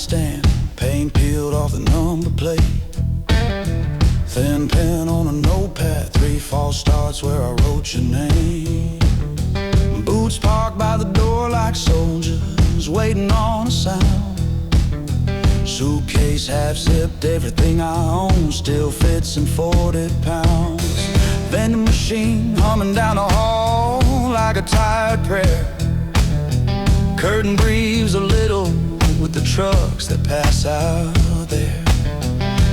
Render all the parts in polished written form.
nightstand, paint peeled off the number plate. Thin pen on a notepad, 3 false starts where I wrote your name. Boots parked by the door like soldiers waiting on a sound. Suitcase half zipped, everything I own still fits in 40 pounds. Vending machine humming down the hall like a tired prayer. Curtain breathes a little with the trucks that pass out there.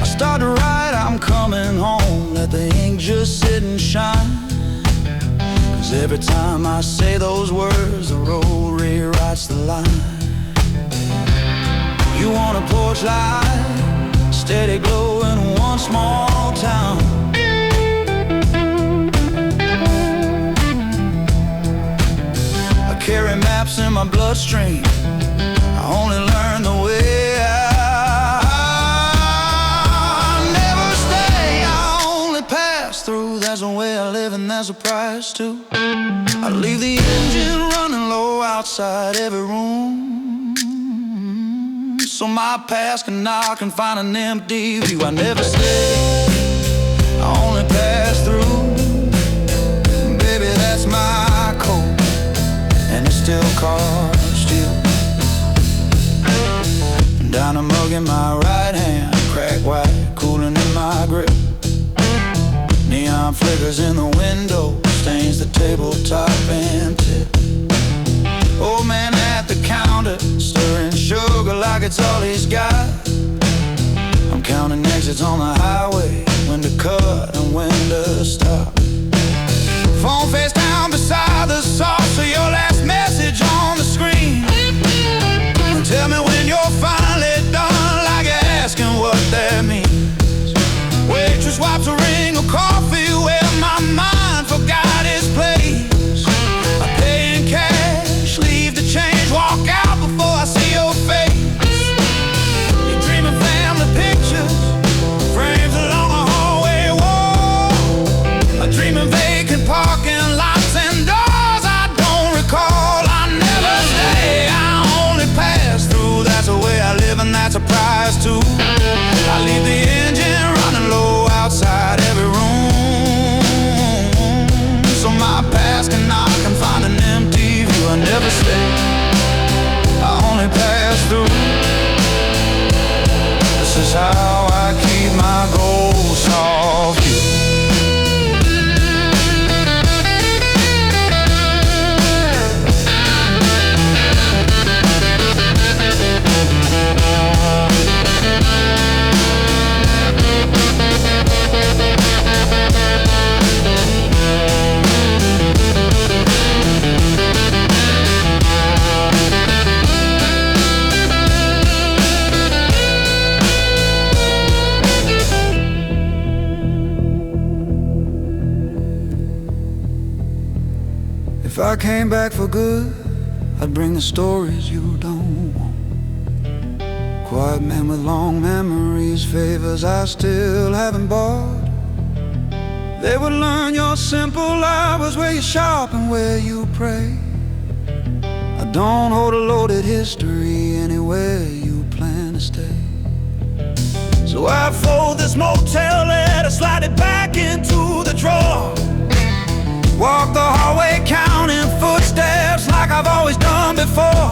I start to write, I'm coming home, let the ink just sit and shine. 'Cause every time I say those words, the road rewrites the line. You want a porch light, steady glow in one small town. I carry maps in my bloodstream, I only learn the way I never stay, I only pass through. There's a way I live and there's a price too. I leave the engine running low outside every room, so my past can knock and find an empty view. I never stay, I only pass through. Baby, that's my code, and it still costs you. Down a mug in my right hand, crack white, cooling in my grip. Neon flickers in the window, stains the tabletop and tip. Old man at the counter, stirring sugar like it's all he's got. I'm counting exits on the highway, when to cut and when to stop. Phone face down beside the saucer, your last message on the screen. Tell me when you're finally done, like you're asking what that means. Waitress wipes a ring of coffee where my mind forgot its place. I pay in cash, leave the change, walk out before I see your face. You're dreaming family pictures, frames along a hallway wall. I'm dreaming vacant parking lots and doors I don't recall. I never stay, I only pass through. That's the way I live and that's a price too. I leave the engine running low outside every room, so my past can knock and find an empty view. I never stay, I only pass through. This is how I keep my goals off you. If I came back for good, I'd bring the stories you don't want. Quiet men with long memories, favors I still haven't bought. They would learn your simple hours, where you shop and where you pray. I don't hold a loaded history anywhere you plan to stay. So I fold this motel letter, slide it back into the drawer. Walk the hallway counting footsteps like I've always done before.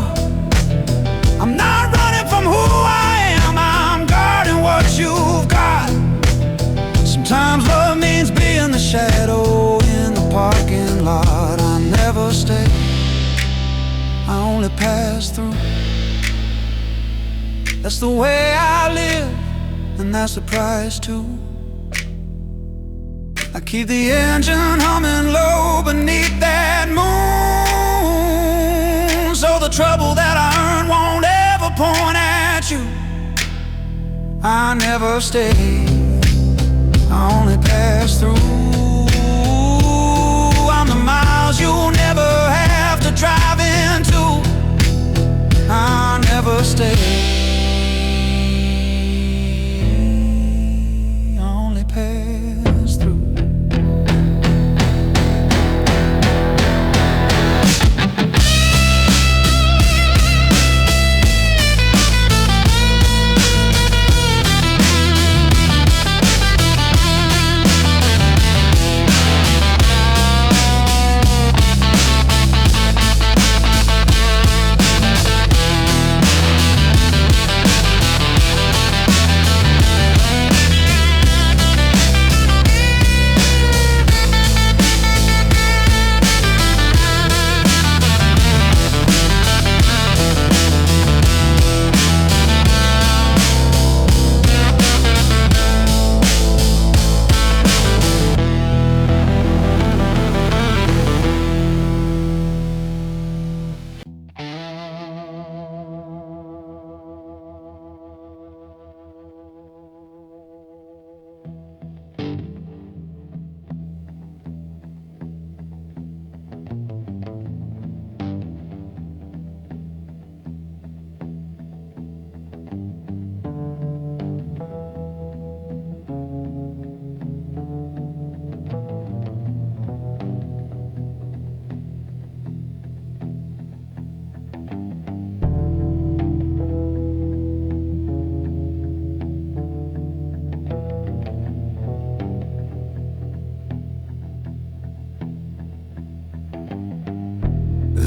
I'm not running from who I am, I'm guarding what you've got. Sometimes love means being the shadow in the parking lot. I never stay, I only pass through. That's the way I live, and that's the price too. I keep the engine humming low beneath that moon, so the trouble that I earn won't ever point at you. I never stay, I only pass through. I'm the miles you'll never have to drive into. I never stay, I only pass through.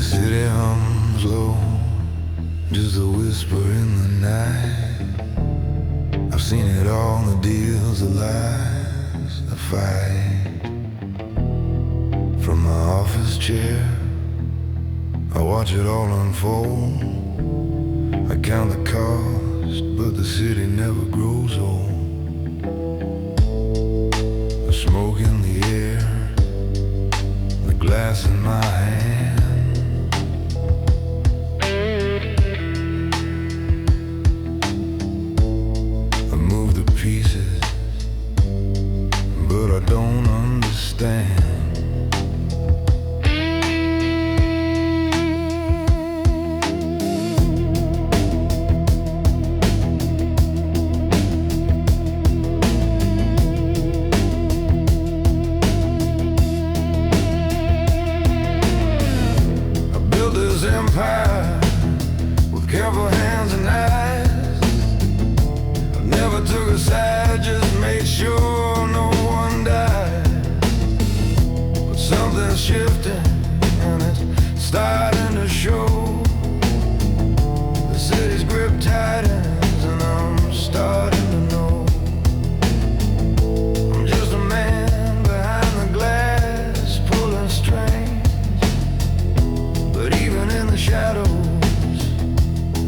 city hums low, just a whisper in the night. I've seen it all, the deals, the lies, the fight. From my office chair, I watch it all unfold. I count the cost, but the city never grows old. The smoke in the air, the glass in my hand. I move the pieces, but I don't understand. Empire with careful hands and eyes. I never took a side, just made sure no one died. But something's shifting and it's starting to show. The city's grip tightens and I'm starting to know I'm just a man behind the glass, pulling strings. But even in the shadows,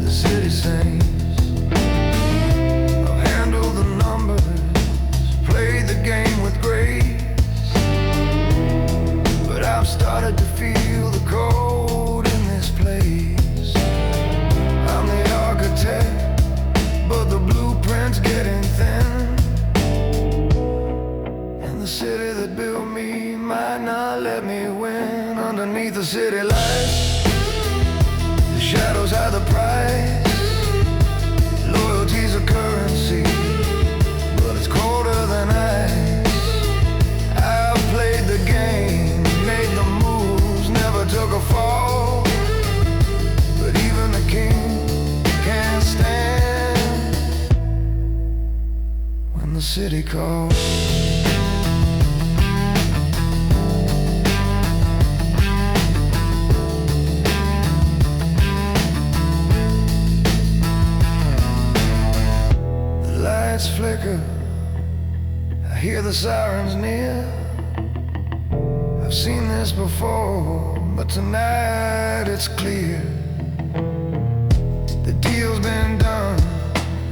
the city sings. I've handled the numbers, played the game with grace, but I've started to feel the cold in this place. I'm the architect, but the blueprint's getting thin. And the city that built me might not let me win. Underneath the city lights, the shadows hide the price. Loyalty's a currency, but it's colder than ice. I've played the game, made the moves, never took a fall. But even the king can't stand when the city calls. Flicker, I hear the sirens near. I've seen this before, but tonight it's clear. The deal's been done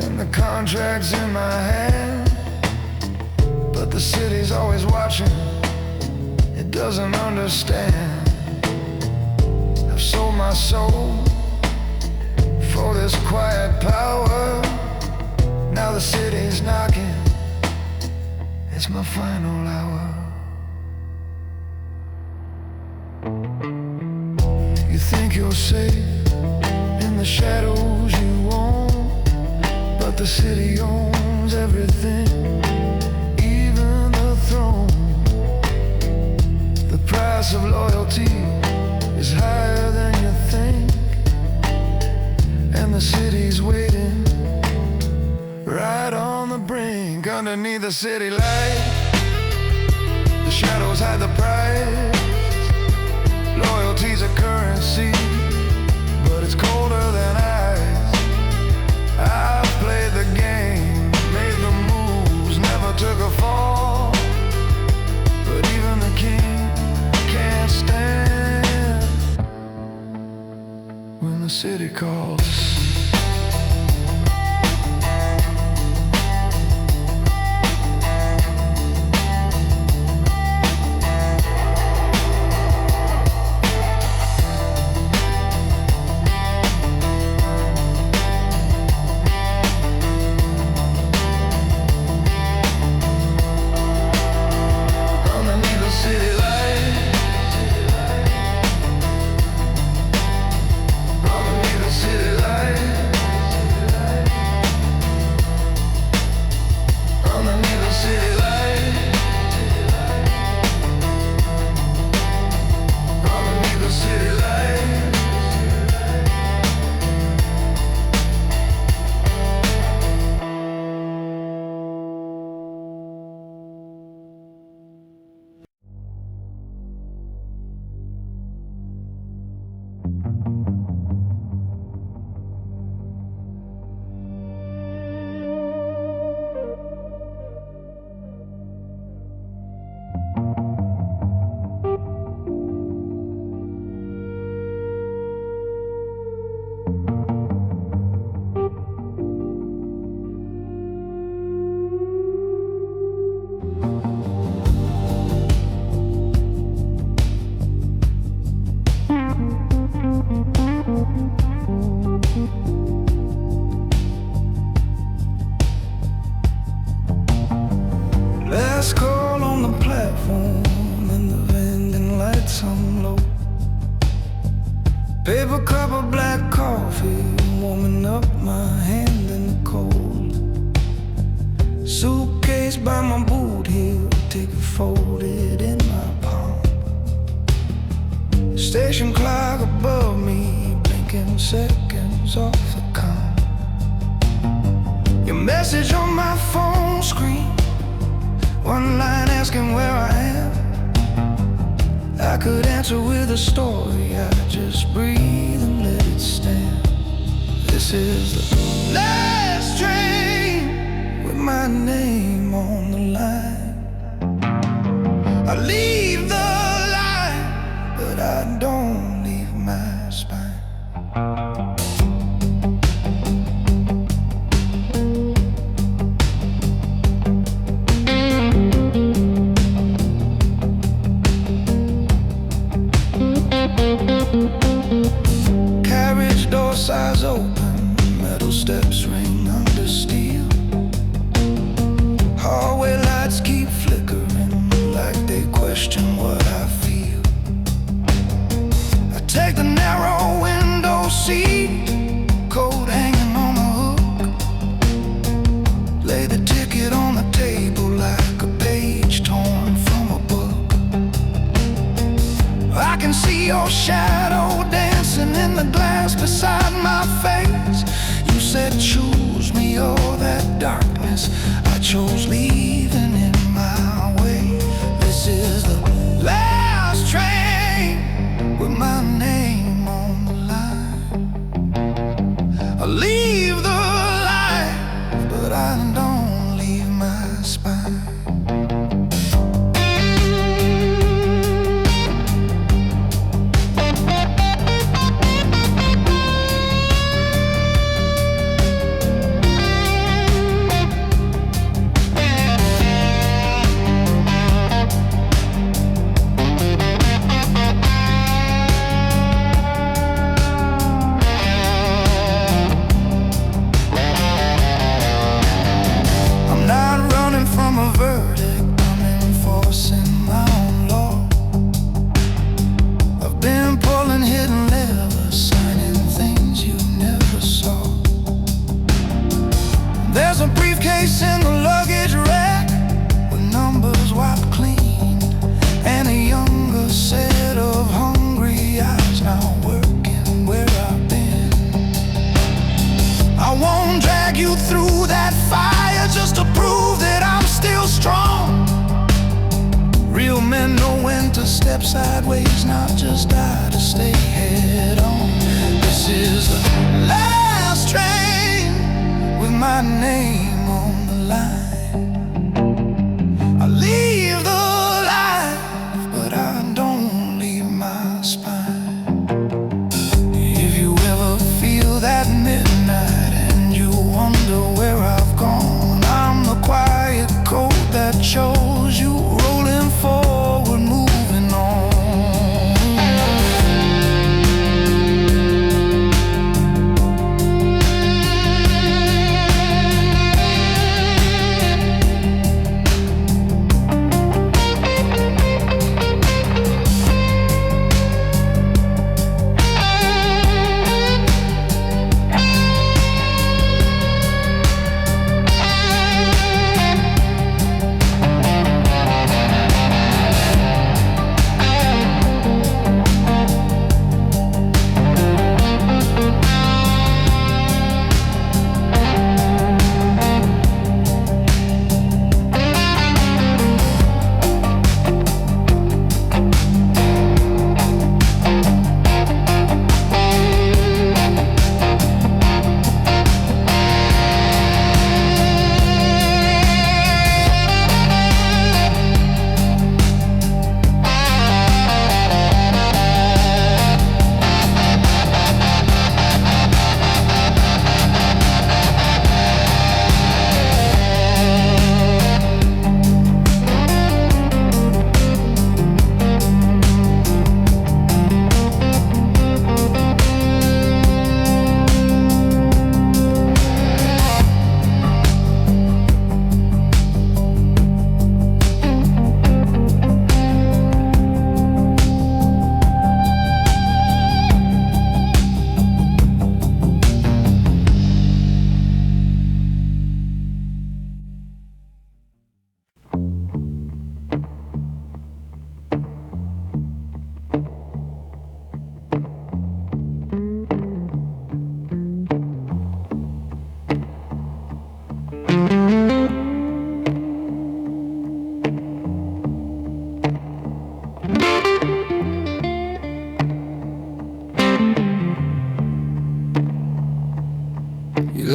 and the contract's in my hand. But the city's always watching, it doesn't understand. I've sold my soul for this quiet power. Now the city's knocking, it's my final hour. You think you're safe in the shadows you own, but the city owns everything, even the throne. The price of loyalty is higher than you think, and the city's waiting right on the brink. Underneath the city light, the shadows hide the price. Loyalty's a currency, but it's colder than ice. I've played the game, made the moves, never took a fall. But even the king can't stand when the city calls. City light. Paper cup of black coffee, warming up my hand in the cold. Suitcase by my boot heel, take it folded in my palm. Station clock above me, blinking seconds off the com. Your message on my phone screen, one line asking where I am. I could answer with a story, I just breathe and let it stand. This is the last train with my name on the line. I leave the line, but I don't leave my spine. Carriage door size open, metal steps ring under steel. Hallway lights keep flickering, like they question what I feel. I take the narrow window seat, coat hanging on a hook. Lay the ticket on the table like a page torn from a book. I can see your shadow dancing in the glass beside my face. You said choose me or that darkness. I chose leaving in my way. This is the last train with my name on the line. I leave the life, but I don't leave my spine. There's a briefcase in the luggage rack with numbers wiped clean, and a younger set of hungry eyes now working where I've been. I won't drag you through that fire just to prove that I'm still strong. Real men know when to step sideways, not just die to stay head on. This is the last train with my name on the line. I leave the life, but I don't leave my spine. If you ever feel that midnight and you wonder where I've gone, I'm the quiet coat that chose you, rolling forward, moving on.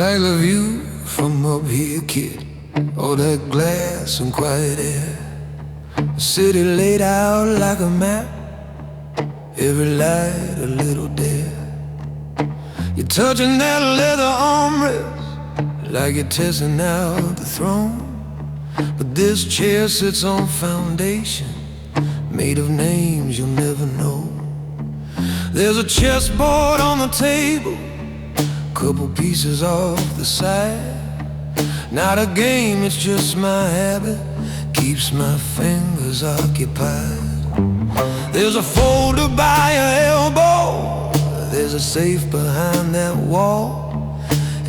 like the view from up here, kid. All that glass and quiet air. The city laid out like a map, every light a little dare. You're touching that leather armrest like you're testing out the throne. But this chair sits on foundation made of names you'll never know. There's a chessboard on the table, couple pieces off the side. Not a game, it's just my habit, keeps my fingers occupied. There's a folder by your elbow, there's a safe behind that wall.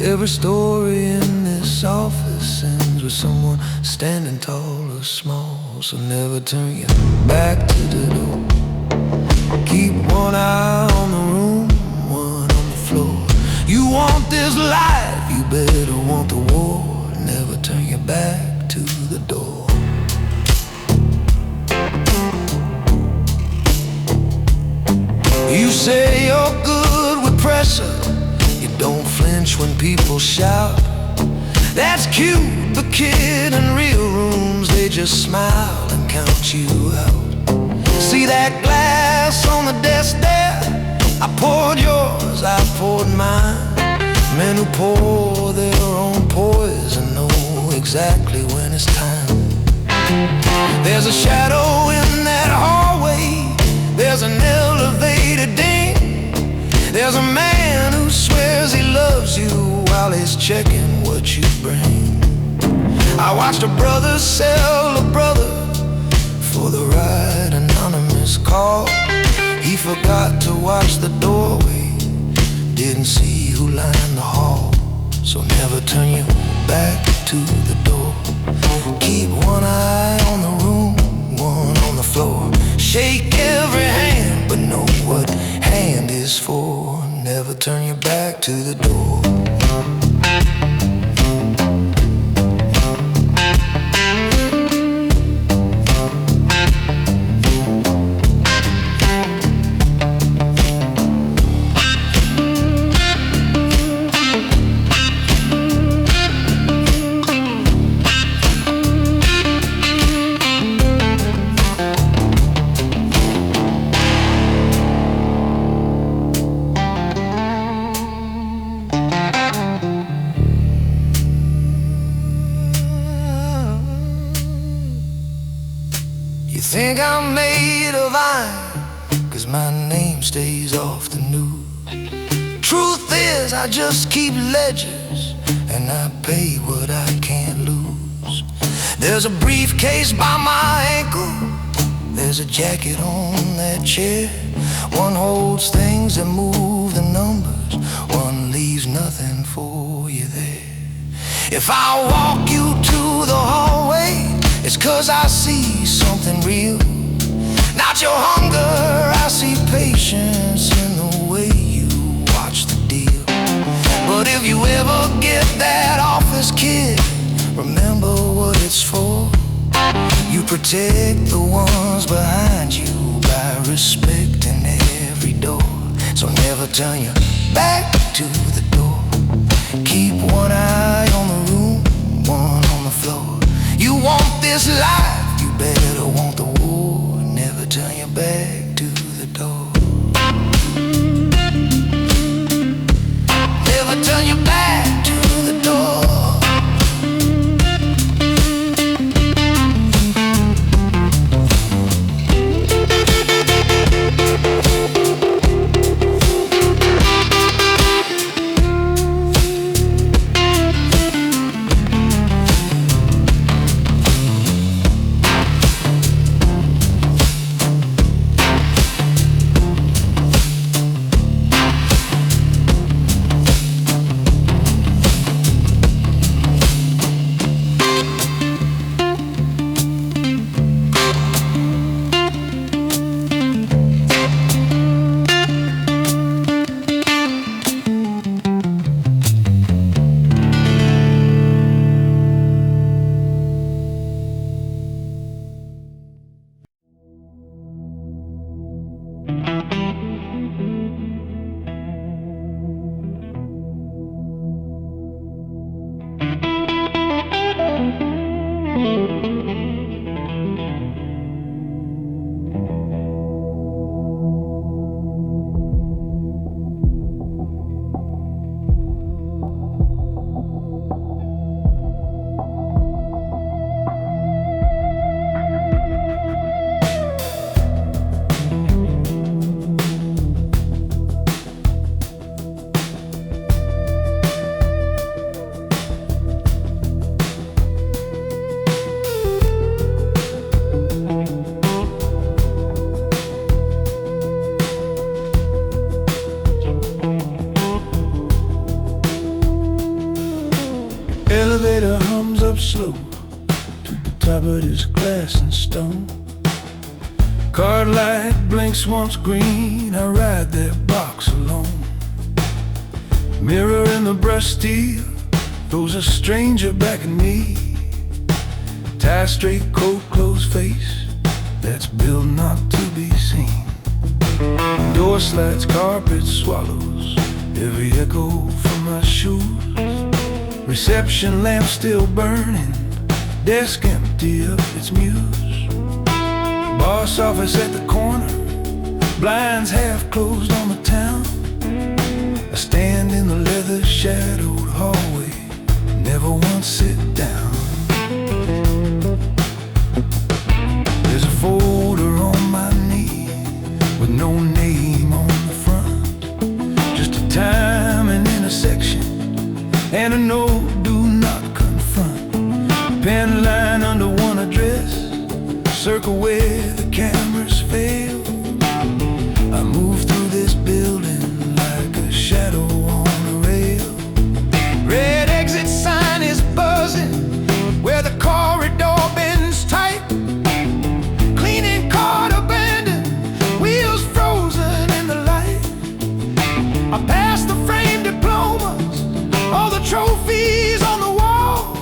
Every story in this office ends with someone standing tall or small. So never turn your back to the door. Keep one eye on the room, one on the floor. You want this life, you better want the war. Never turn your back to the door. You say you're good with pressure, you don't flinch when people shout. That's cute, but kid, in real rooms they just smile and count you out. See that glass on the desk there? I poured yours, I poured mine. Men who pour their own poison know exactly when it's time. There's a shadow in that hallway, there's an elevator ding. There's a man who swears he loves you while he's checking what you bring. I watched a brother sell a brother for the right anonymous call. He forgot to watch the doorway, didn't see who lined the hall. So never turn your back to the door. Keep one eye on the room, one on the floor. Shake every hand, but know what hand is for. Never turn your back to the door. You think I'm made of iron, 'cause my name stays off the news. Truth is, I just keep ledgers, and I pay what I can't lose. There's a briefcase by my ankle, there's a jacket on that chair. One holds things that move the numbers, one leaves nothing for you there. If I walk you to the hallway, it's 'cause I see something real. Not your hunger, I see patience in the way you watch the deal. But if you ever get that office kid, remember what it's for. You protect the ones behind you by respecting every door. So never turn your back to the door. Keep one eye on the room, one on the floor. You want this life, you better want the war. Never turn your back to the door. Never turn your back to the door. but it's glass and stone. Card light blinks once green, I ride that box alone. Mirror in the brush steel throws a stranger back at me. Tie straight coat, closed face, that's built not to be seen. Door slides, carpet swallows every echo from my shoes. Reception lamp still burning, desk empty of its muse. Boss office at the corner, blinds half closed on the town. I stand in the leather shadowed hallway, never once sit down. There's a folder on my knee with no name on the front, just a time and intersection and a note, do not confront. Pen line under one address, circle where the cameras fail. I move through this building like a shadow on a rail. Red exit sign is buzzing where the corridor bends tight. Cleaning card abandoned, wheels frozen in the light. I pass the framed diplomas, all the trophies on the wall.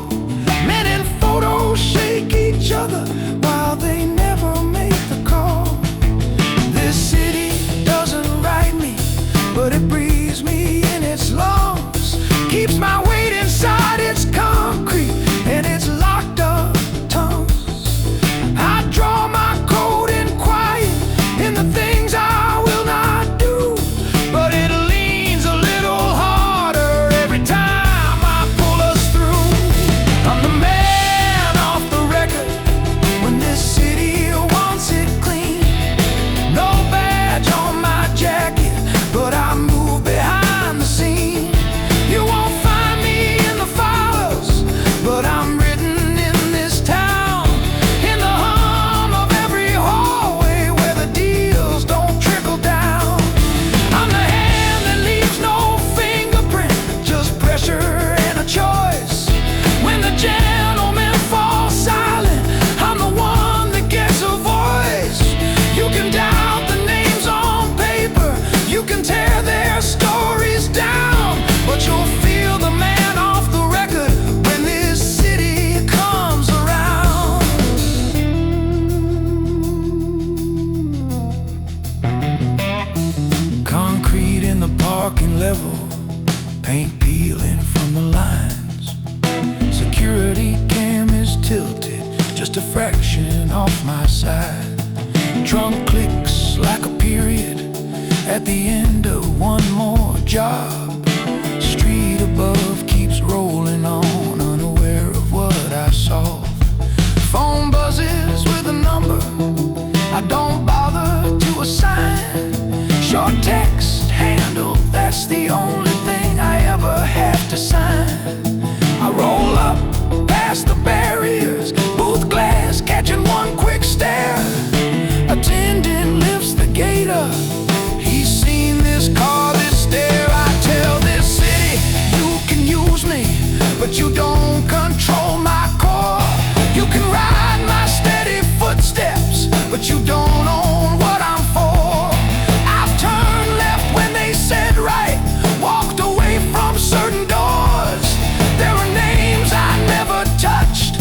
Men in photos shake each other while they never make the call. This city doesn't write me, but it breathes me in its lungs. Keeps my weight inside its concrete and its locked up tongues. I draw my code in quiet in the things I will not do, but it leans a little harder every time I pull us through. I'm the man off the record when this city wants it clean. No badge on my jacket, but I move behind the scene. You won't find me in the files, but I'm written in this town, in the hum of every hallway where the deals don't trickle down. I'm the hand that leaves no fingerprint, just pressure and a choice. When the gentlemen fall silent, I'm the one that gets a voice. You can doubt the names on paper, you can tear their stories down, but you'll feel the man off the record when this city comes around. Concrete in the parking level, paint peeling from the lines. Security cam is tilted, just a fraction off my side. Trunk clicks like a period at the end of one more job. Street above keeps rolling on, unaware of what I solve. Phone buzzes with a number I don't bother to assign. Short text handle, that's the only thing I ever have to sign. I roll up past the barriers, booth glass catching one quick stare. Attendant lifts the gate up, he's seen this car, this stare. I tell this city, you can use me, but you don't control my core. You can ride my steady footsteps, but you don't own what I'm for. I've turned left when they said right, walked away from certain doors. There were names I never touched,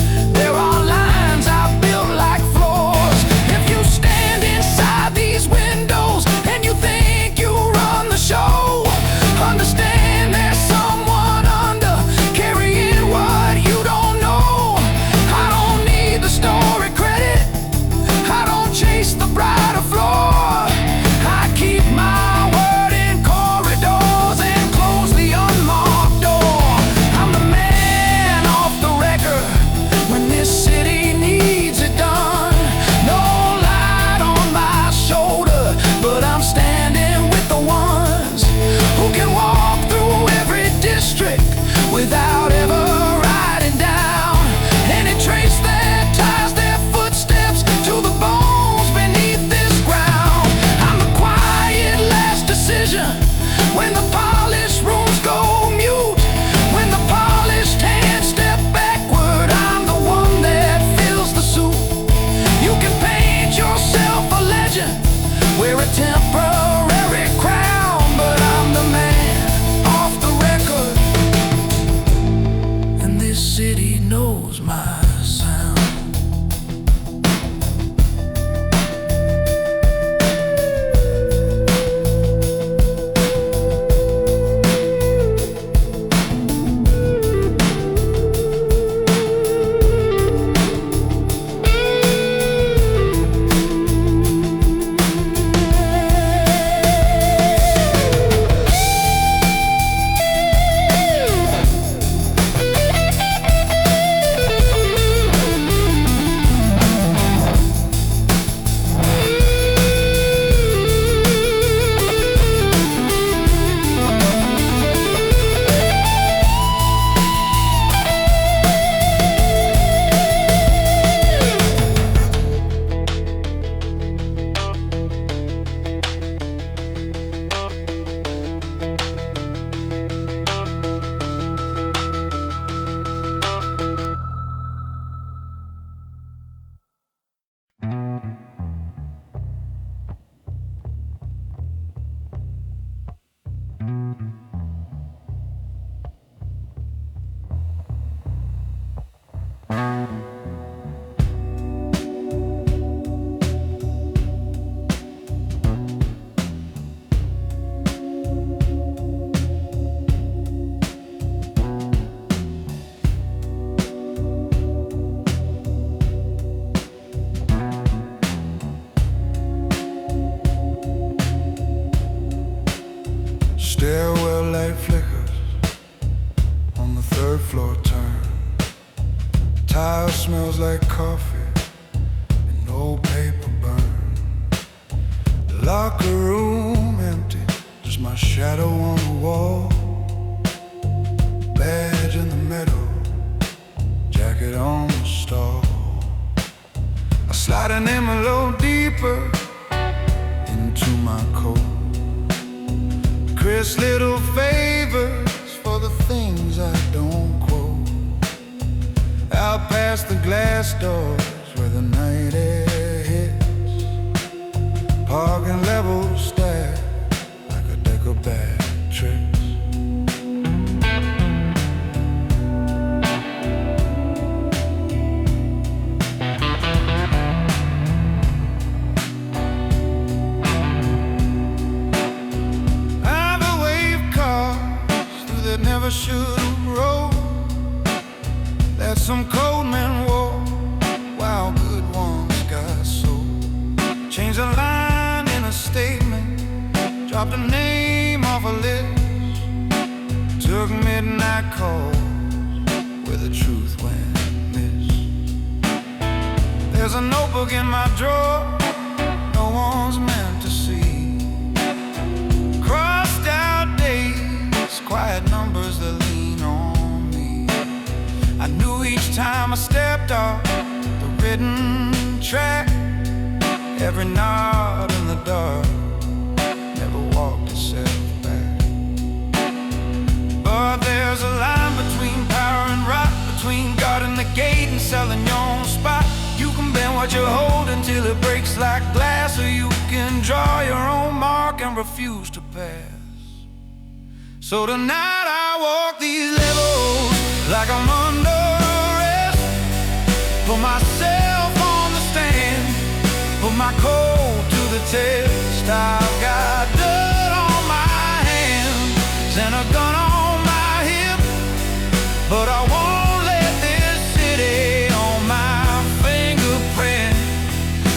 Stairwell light flickers on the third floor turn. Tile smells like coffee and old paper burn. The locker room empty, just my shadow on the wall. Badge in the metal, jacket on the stall. I slide an name a little deeper into my coat. Chris little favors for the things I don't quote. Out past the glass doors where the night air hits. Parking levels stack like a deck of bad tricks. Never should have rolled that some cold men wore while good ones got sold. Changed a line in a statement, dropped a name off a list. Took midnight calls where the truth went missed. There's a notebook in my drawer no one's meant to see. Crossed out days, quiet numbers that lean on me. I knew each time I stepped off the written track, every nod in the dark never walked itself back. But there's a line between power and rock, between guarding the gate and selling your own spot. You can bend what you hold until it breaks like glass, or you can draw your own mark and refuse to pass. So tonight I walk these levels like I'm under arrest. Put myself on the stand, put my code to the test. I've got dirt on my hands and a gun on my hip, but I won't let this city on my fingerprint.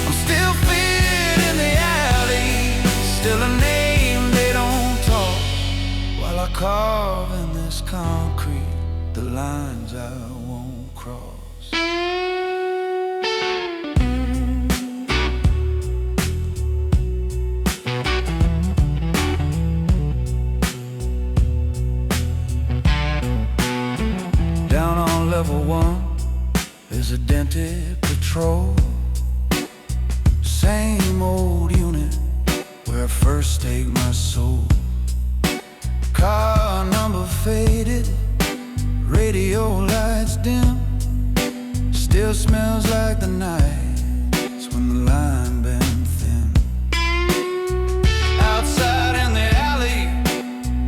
I'm still fit in the alley, still a name they don't talk, while I carve in this concrete the lines I won't cross. Down on level 1 is a dented patrol. Same old unit where I first staked my soul. Car number faded, radio lights dim, still smells like the nights when the line been thin. Outside in the alley,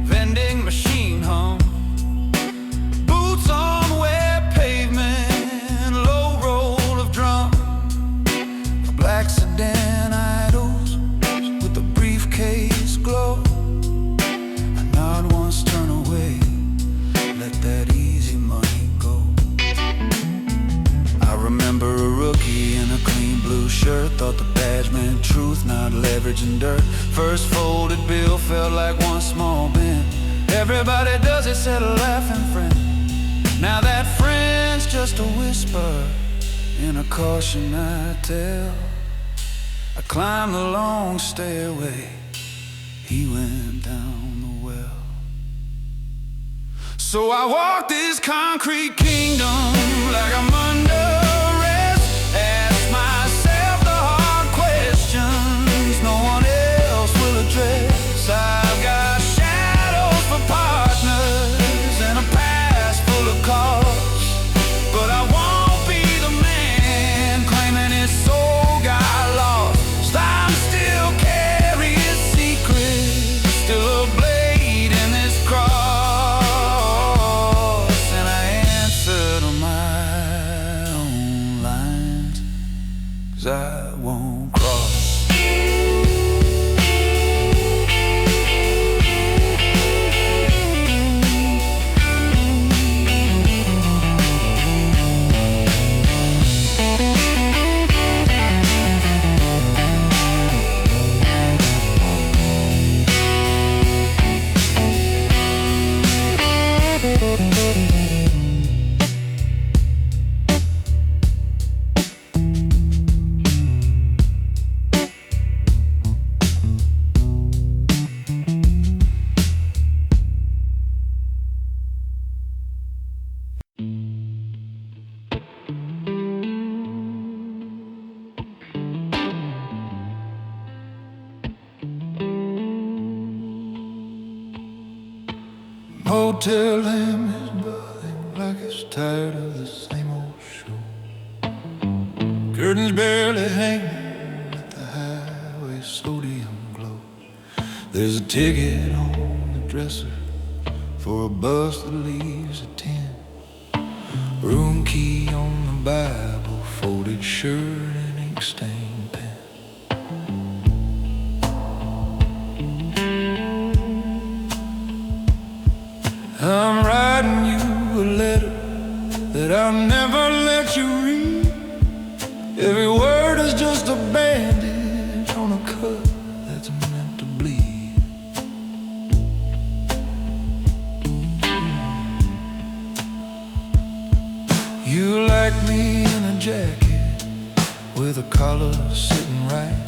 vending machine hum, boots on wet pavement, low roll of drum. Black sedan idles with the briefcase glow. Turn away, let that easy money go. I remember a rookie in a clean blue shirt, thought the badge meant truth, not leverage and dirt. First folded bill felt like one small bend. Everybody does it, said a laughing friend. Now that friend's just a whisper in a caution I tell. I climbed the long stairway, he went down the well. So I walk this concrete kingdom like I'm under arrest. Ask myself the hard questions no one else will address. I've got shadows for partners and a past full of costs, but I won't be the man claiming his soul got lost. I'm still carrying secrets, still a blade in this cross. Hotel lamp is buzzing like it's tired of the same old show. Curtains barely hanging at the highway sodium glow. There's a ticket on the dresser for a bus that leaves at 10. Room key on the Bible, folded shirt and ink stained pen. I'm writing you a letter that I'll never let you read. Every word is just a bandage on a cut that's meant to bleed. You like me in a jacket with a collar sitting right.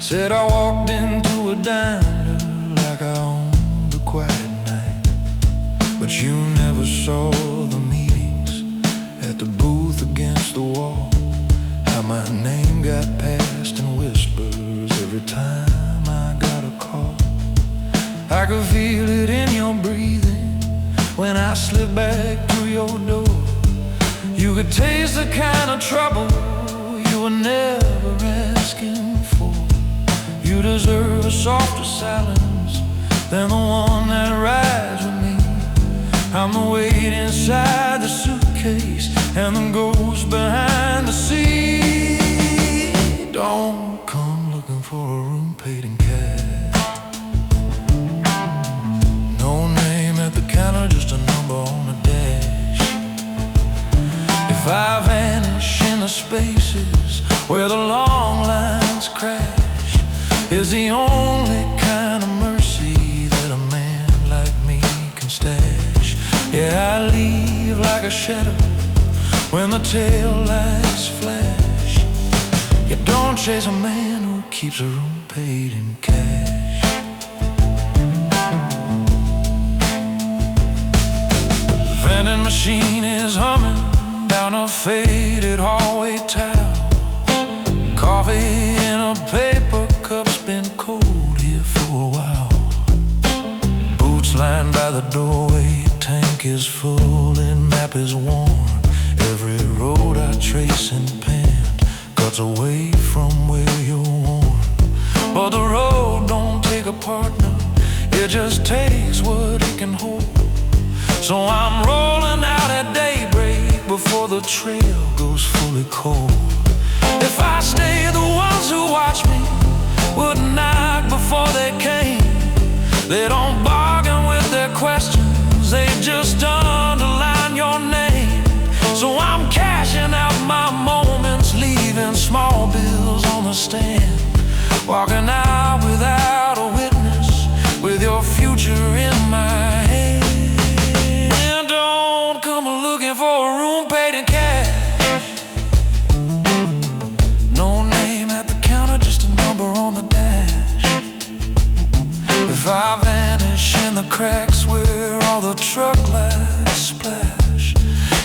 Said I walked into a diner like I owned a quiet night. But you never saw the meetings at the booth against the wall. How my name got passed in whispers every time I got a call. I could feel it in your breathing when I slipped back through your door. You could taste the kind of trouble you were never asking for. You deserve a softer silence than the one that rides with me. I'm the weight inside the suitcase and the ghost behind the seat. Don't come looking for a room paid in cash. No name at the counter, just a number on the dash. If I vanish in the spaces where the long lines crash, is the only kind of mercy that a man like me can stash. Yeah, I leave like a shadow when the tail lights flash. You don't chase a man who keeps a room paid in cash. The vending machine is humming down a faded hallway tile. Coffee in a paper cup's been cold here for a while. Boots lined by the doorway, tank is full and map is worn. Every road I trace and penned cuts away from where you're worn. But the road don't take a partner, it just takes what it can hold. So I'm rolling out at daybreak before the trail goes fully cold. If I stay, the ones who watch me would knock before they came. They don't bargain with their questions, they just underline your name. So I'm cashing out my moments, leaving small bills on the stand. Walking out without a witness, with your future in my hand. Don't come looking for a room paid in cash. No name at the counter, just a number on the dash. If I vanish in the cracks where all the truck lights splash,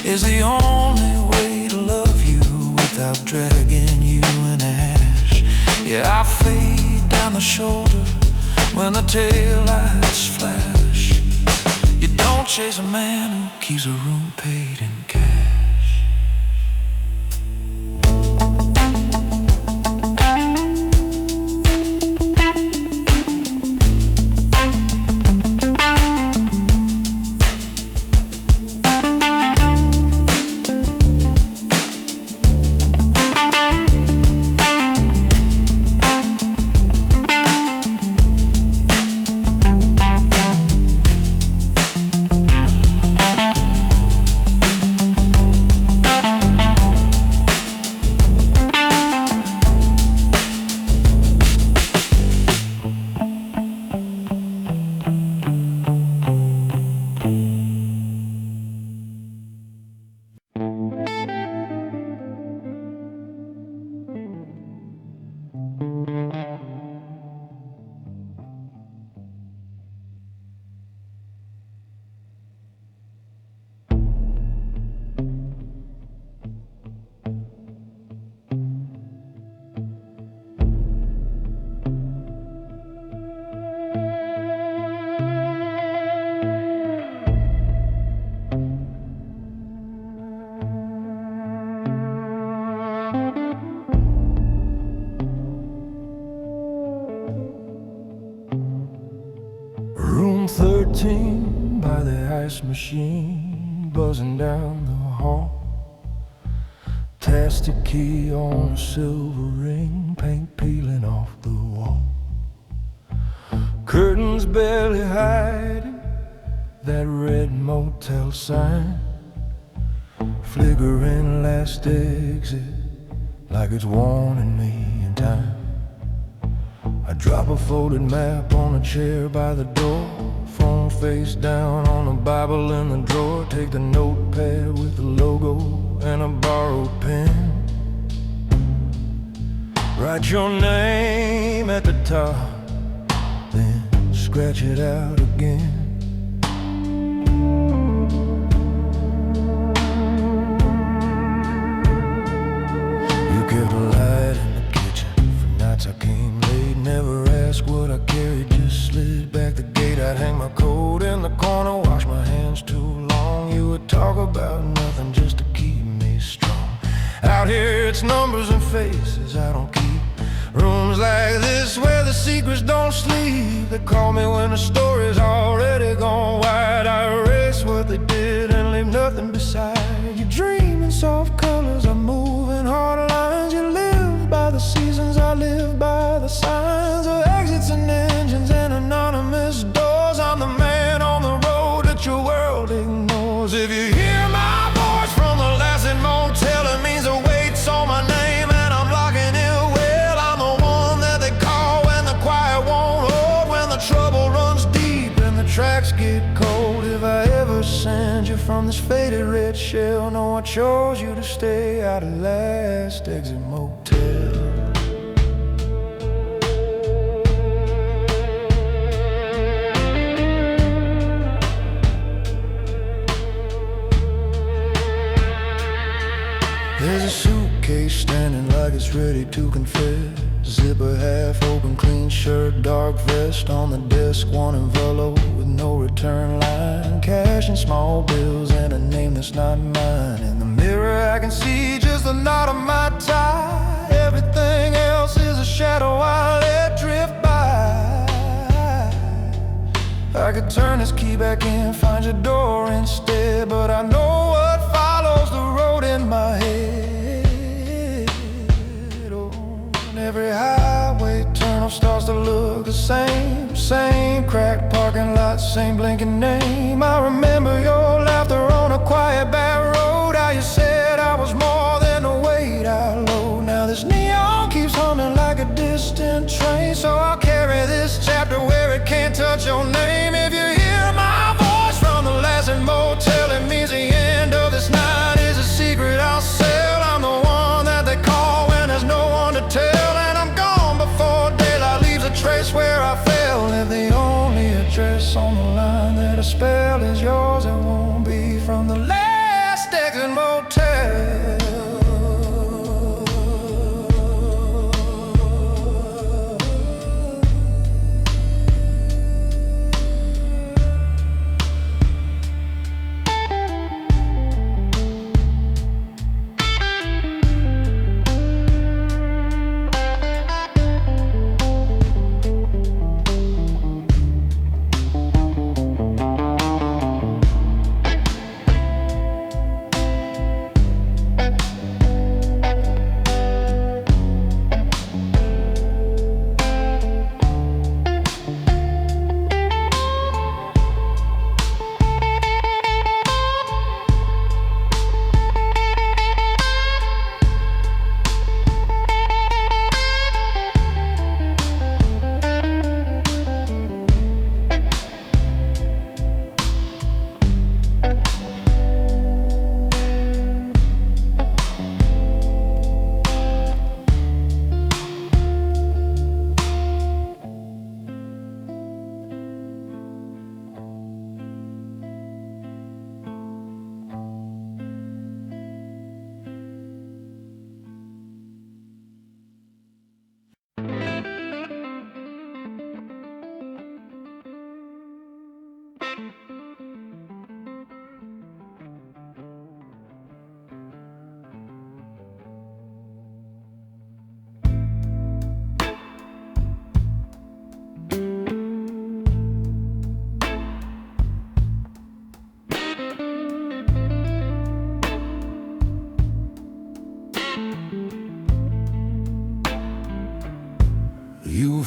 is the only way to love you without dragging you in ash. Yeah, I fade down the shoulder when the tail lights flash. You don't chase a man who keeps a room paid in cash. 13 by the ice machine, buzzing down the hall. Tasty key on a silver ring, paint peeling off the wall. Curtains barely hiding that red motel sign, flickering last exit like it's warning me in time. I drop a folded map on a chair by the door, phone face down on the Bible in the drawer. Take the notepad with the logo and a borrowed pen. Write your name at the top, then scratch it out again. You kept a light in the kitchen for nights I came late. Never asked what I carried, just slid back the gate. I'd hang my coat in the corner, wash my hands too long. You would talk about nothing just to keep me strong. Out here it's numbers and faces I don't keep. Rooms like this where the secrets don't sleep. They call me when the story's already gone wide. I erase what they did and leave nothing beside. You dream in soft colors, I move in hard lines. You live by the seasons, I live by the signs of exits and engines and anonymous doors. I'm the man on the road that your world ignores. If you hear my voice from the last motel, it means the weight's on my name and I'm locking it well. I'm the one that they call when the quiet won't hold, when the trouble runs deep and the tracks get cold. If I ever send you from this faded red shell, know I chose you to stay out of last exit motel. There's a suitcase standing like it's ready to confess. Zipper half open, clean shirt, dark vest. On the desk, one envelope with no return line. Cash and small bills and a name that's not mine. In the mirror I can see just the knot of my tie. Everything else is a shadow I let drift by. I could turn this key back in, find your door instead, but I know what follows the road in my head. Oh, and every highway turn off starts to look the same. Same cracked parking lot, same blinking name. I remember your laughter on a quiet back road. How you said I was more than the weight I load. Now this neon keeps humming like a distant train, so I'll carry this chapter where it can't touch your name. If you hear my voice from the last motel, it means the end of this night is a secret I'll sell. I'm the one that they call when there's no one to tell, and I'm gone before daylight leaves a trace where I fell. If the only address on the line that I spell is yours, it won't be from the last exit motel.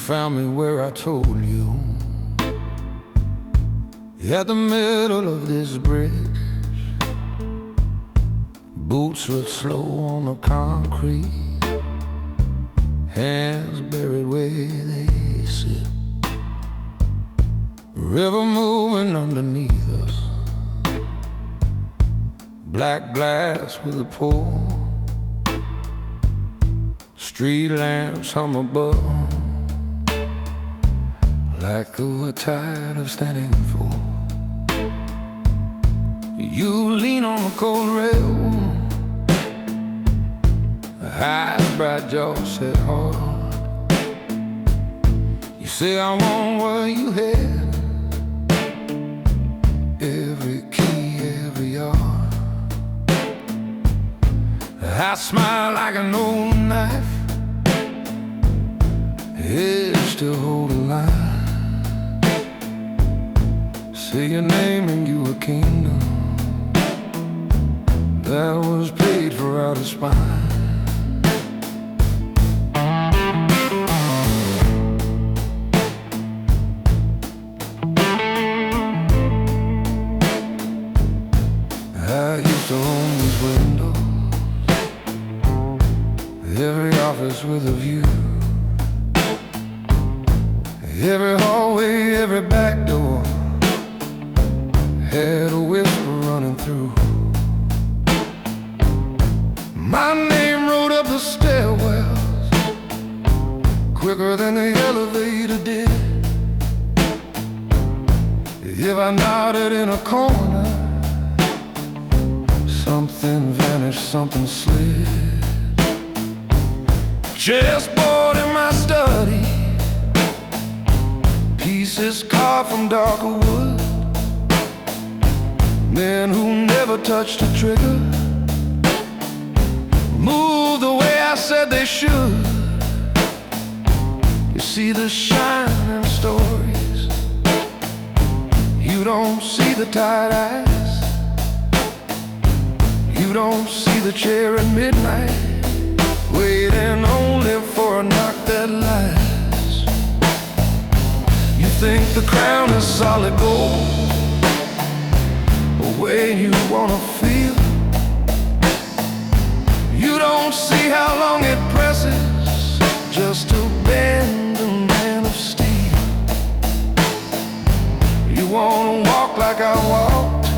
found me where I told you, at the middle of this bridge. Boots were slow on the concrete, hands buried where they sit. River moving underneath us, black glass with a pull. Street lamps hum above, like a tide of standing full. You lean on the cold rail, eyes bright, jaw set hard. You say I want where you head, every key, every yard. I smile like an old knife, it still hold a line. Say your name and you a kingdom that was paid for out of spine. I used to own these windows, every office with a view, every hallway, every back door had a whisper running through. My name rode up the stairwells quicker than the elevator did. If I nodded in a corner, something vanished, something slid. Chessboard in my study, pieces carved from darker wood. Men who never touched a trigger moved the way I said they should. You see the shining stories, you don't see the tired eyes. You don't see the chair at midnight, waiting only for a knock that lasts. You think the crown is solid gold, the way you wanna feel. You don't see how long it presses just to bend a man of steel. You wanna walk like I walked,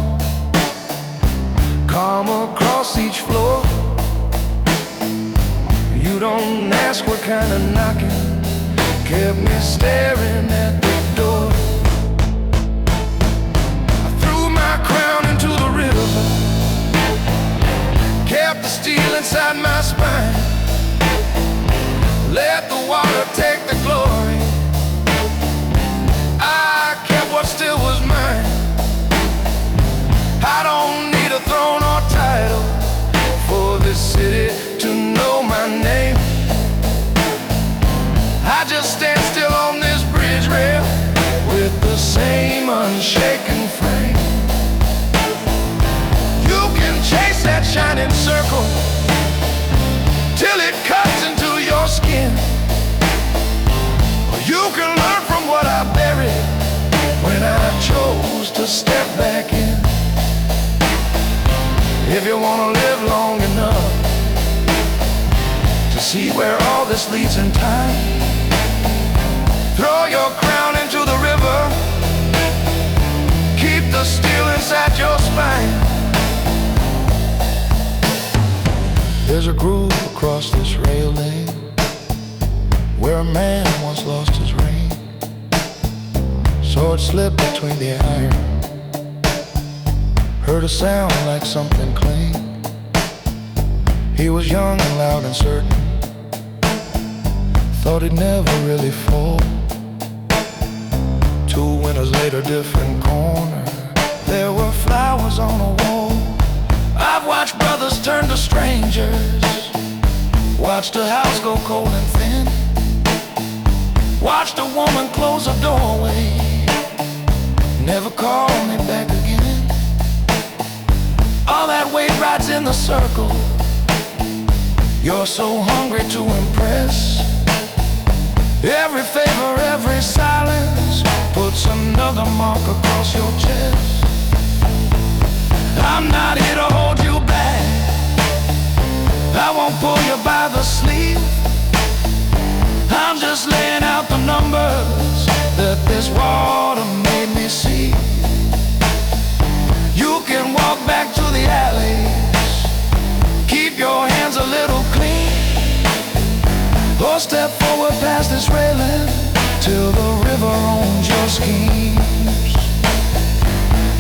calm across each floor. You don't ask what kind of knocking kept me staring at the door. I threw my crown into the river, kept the steel inside my spine, let the water take the glory. I kept what still was mine. I don't need a throne or title for this city to know my name. I just stand still on this bridge rail with the same unshaken frame. You can chase that shining circle till it cuts into your skin, or you can learn from what I buried when I chose to step back in. If you wanna live long enough to see where all this leads in time, throw your crown into the river, keep the steel inside your spine. There's a groove across this rail lane where a man once lost his rein. Sword slipped between the iron, heard a sound like something cling. He was young and loud and certain, thought he'd never really fall. 2 winters later, different corner, there were flowers on a wall. I've watched brothers turn to strangers, watched a house go cold and thin, watched a woman close a doorway, never called me back again. All that weight rides in the circle, you're so hungry to impress. Every favor, every silence puts another mark across your chest. I'm not here to hold you back. I won't pull you by the sleeve. I'm just laying out the numbers that this water made me see. You can walk back to the alleys, keep your hands a little clean, or step forward past this railing till the river owns your schemes.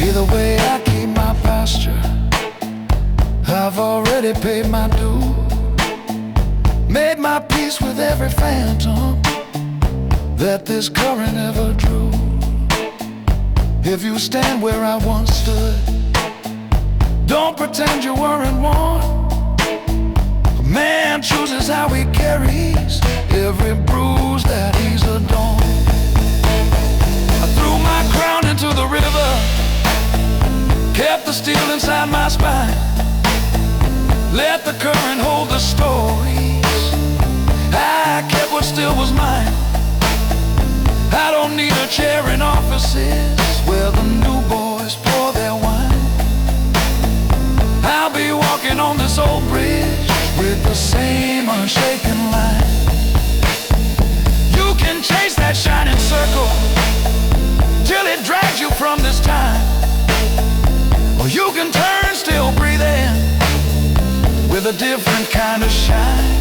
Either way, I keep my posture. I've already paid my due, made my peace with every phantom that this current ever drew. If you stand where I once stood, don't pretend you weren't warned. A man chooses how he carries every bruise that he's adorned. I threw my crown into the river, kept the steel inside my spine, let the current hold the stories. I kept what still was mine. I don't need a chair in offices where the new boys pour their wine. I'll be walking on this old bridge with the same unshaken line. You can chase that shining circle till it drags you from this time, or you can turn, still breathing, with a different kind of shine.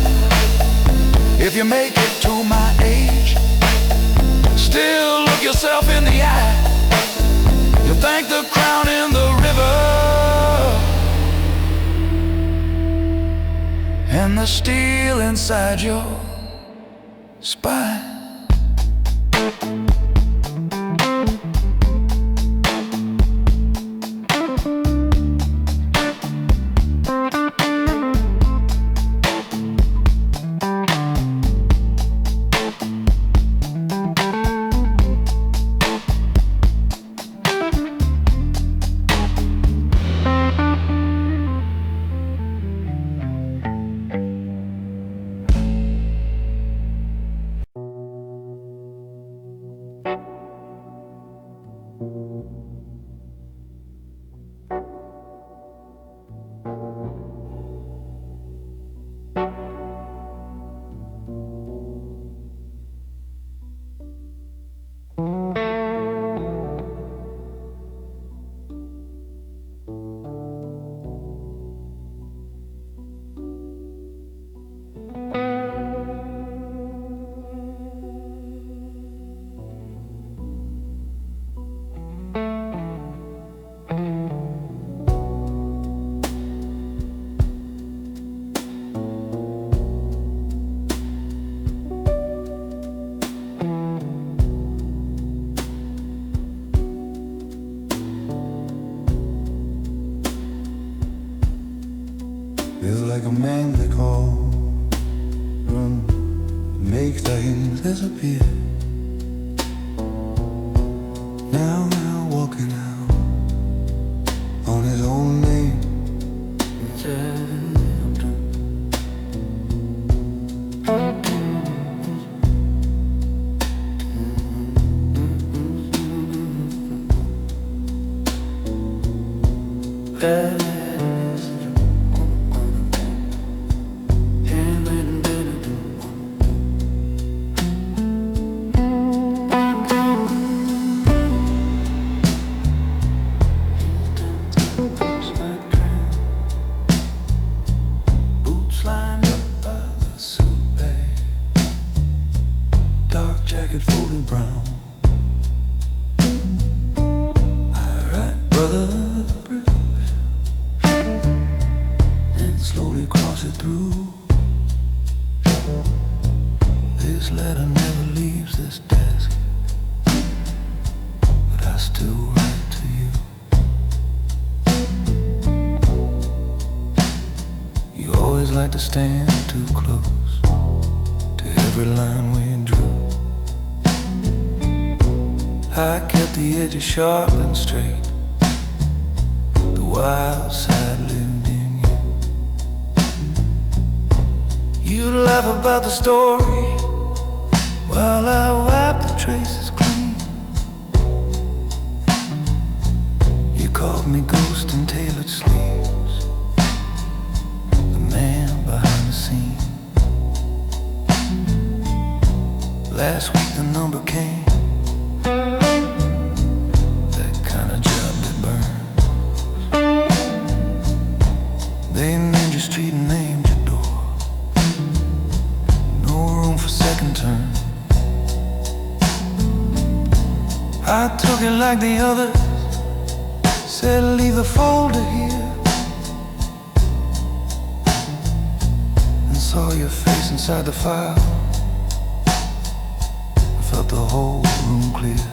If you make it to my age, still look yourself in the eye. You'll thank the crown in the river and the steel inside your spine. Feels like a man they call, run, make things disappear. Now walking out on his own name. Jacket folded brown. I write brother Bruce and slowly cross it through. This letter never leaves this desk, but I still write to you. You always like to stand too close to every line we drew. I kept the edges sharp and straight. The wild side lived in you. You'd laugh about the story while I wipe the traces clean. You called me ghost in tailored sleeves, the man behind the scene. Last week the number came, that kind of job that burns. They named your street and named your door. No room for second turn. I took it like the others, said leave the folder here, and saw your face inside the file. I felt the whole room clear.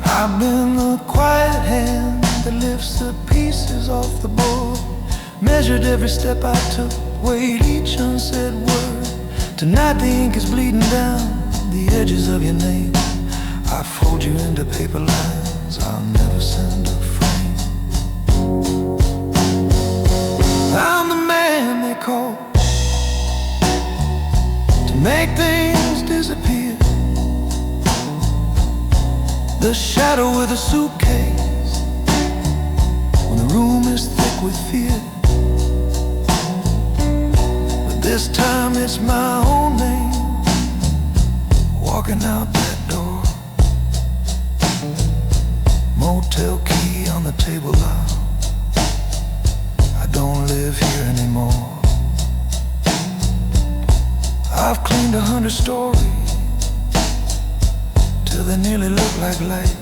I've been the quiet hand that lifts the pieces off the board, measured every step I took, weighed each unsaid word. Tonight the ink is bleeding down the edges of your name. I fold you into paper lines I'll never send a frame. I'm the man they call to make things disappear, the shadow with a suitcase when the room is thick with fear. But this time it's my own name walking out that door. Motel key on the table now, I don't live here anymore. I've cleaned 100 stories till they nearly look like light.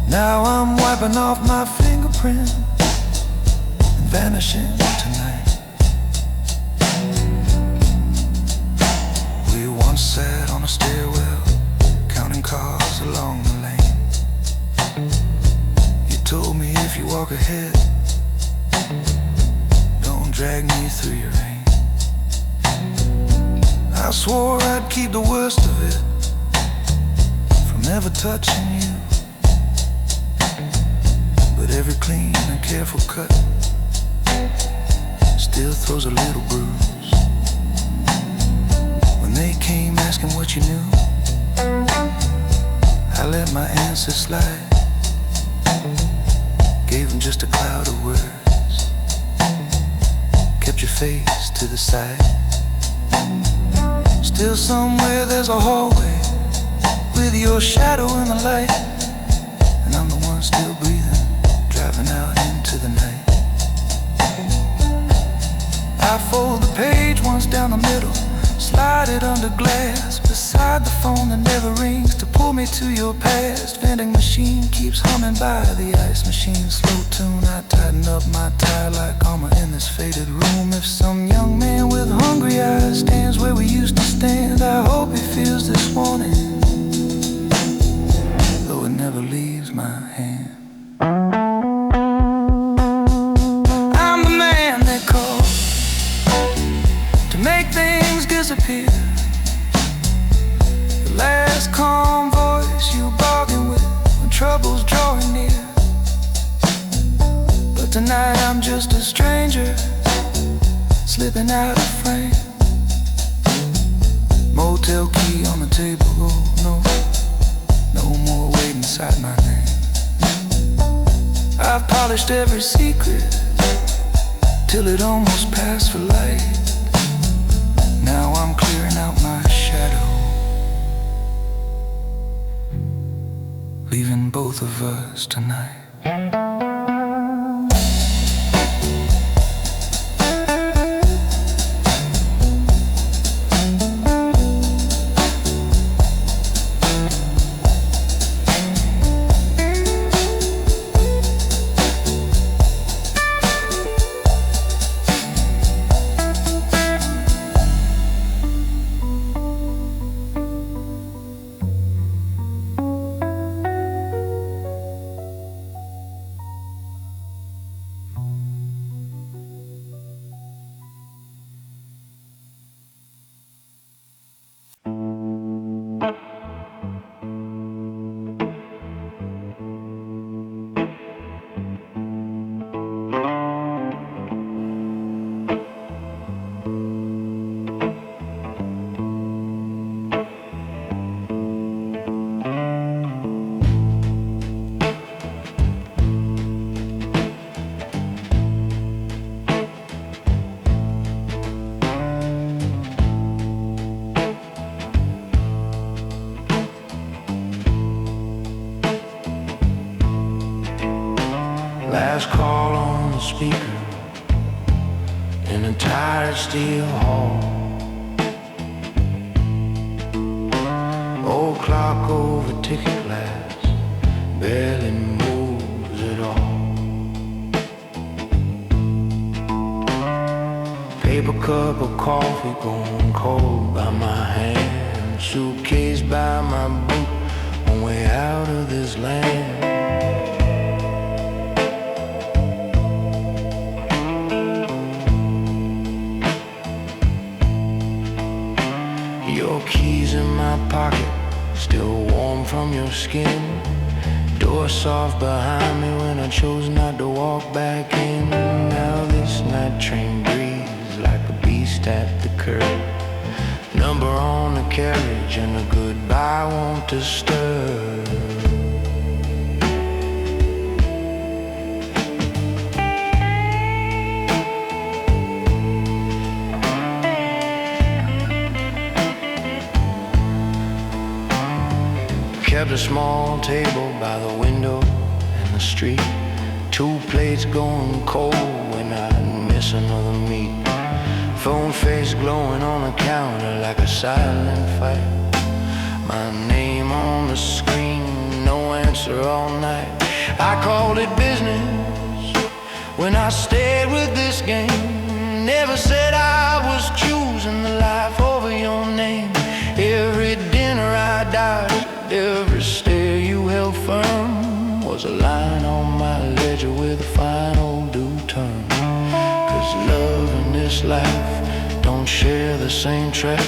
Now I'm wiping off my fingerprint and vanishing tonight. We once sat on a stairwell, counting cars along the lane. You told me if you walk ahead, don't drag me through your rain. I swore I'd keep the worst of it from ever touching you, but every clean and careful cut still throws a little bruise. When they came asking what you knew, I let my answer slide, gave them just a cloud of words, kept your face to the side. Still somewhere there's a hallway with your shadow in the light, and I'm the one still breathing, driving out into the night. I fold the page once down the middle, slide it under glass beside the phone that never rings to pull me to your past. Vending machine keeps humming by, the ice machine slow tune. I tighten up my tie like armor in this faded room. If some young man with hungry eyes stands where we used to stand, I hope he feels this warning, though it never leaves my hand. I'm the man they call to make things disappear, the last calm voice you bargain with when trouble's drawing near. But tonight I'm just a stranger slipping out of frame. Motel key on the table, oh no, no more waiting inside my name. I've polished every secret till it almost passed for light. Now I'm clearing out my shadow, leaving both of us tonight. last call on the speaker in a tired steel hall. Old clock over ticket glass barely moves at all. Paper cup of coffee going cold by my hand, suitcase by my boot, on way out of this land. Your keys in my pocket, still warm from your skin. Door soft behind me when I chose not to walk back in. Now this night train breathes like a beast at the curb. Number on the carriage and a goodbye won't disturb. Kept a small table by the window in the street. 2 plates going cold when I miss another meat. Phone face glowing on the counter like a silent fight. My name on the screen, no answer all night. I called it business when I stayed with this game. Never said I was choosing the life over your name. Every dinner I dodged, every stare you held firm was a line on my ledger with a final due turn. 'Cause love in this life don't share the same track.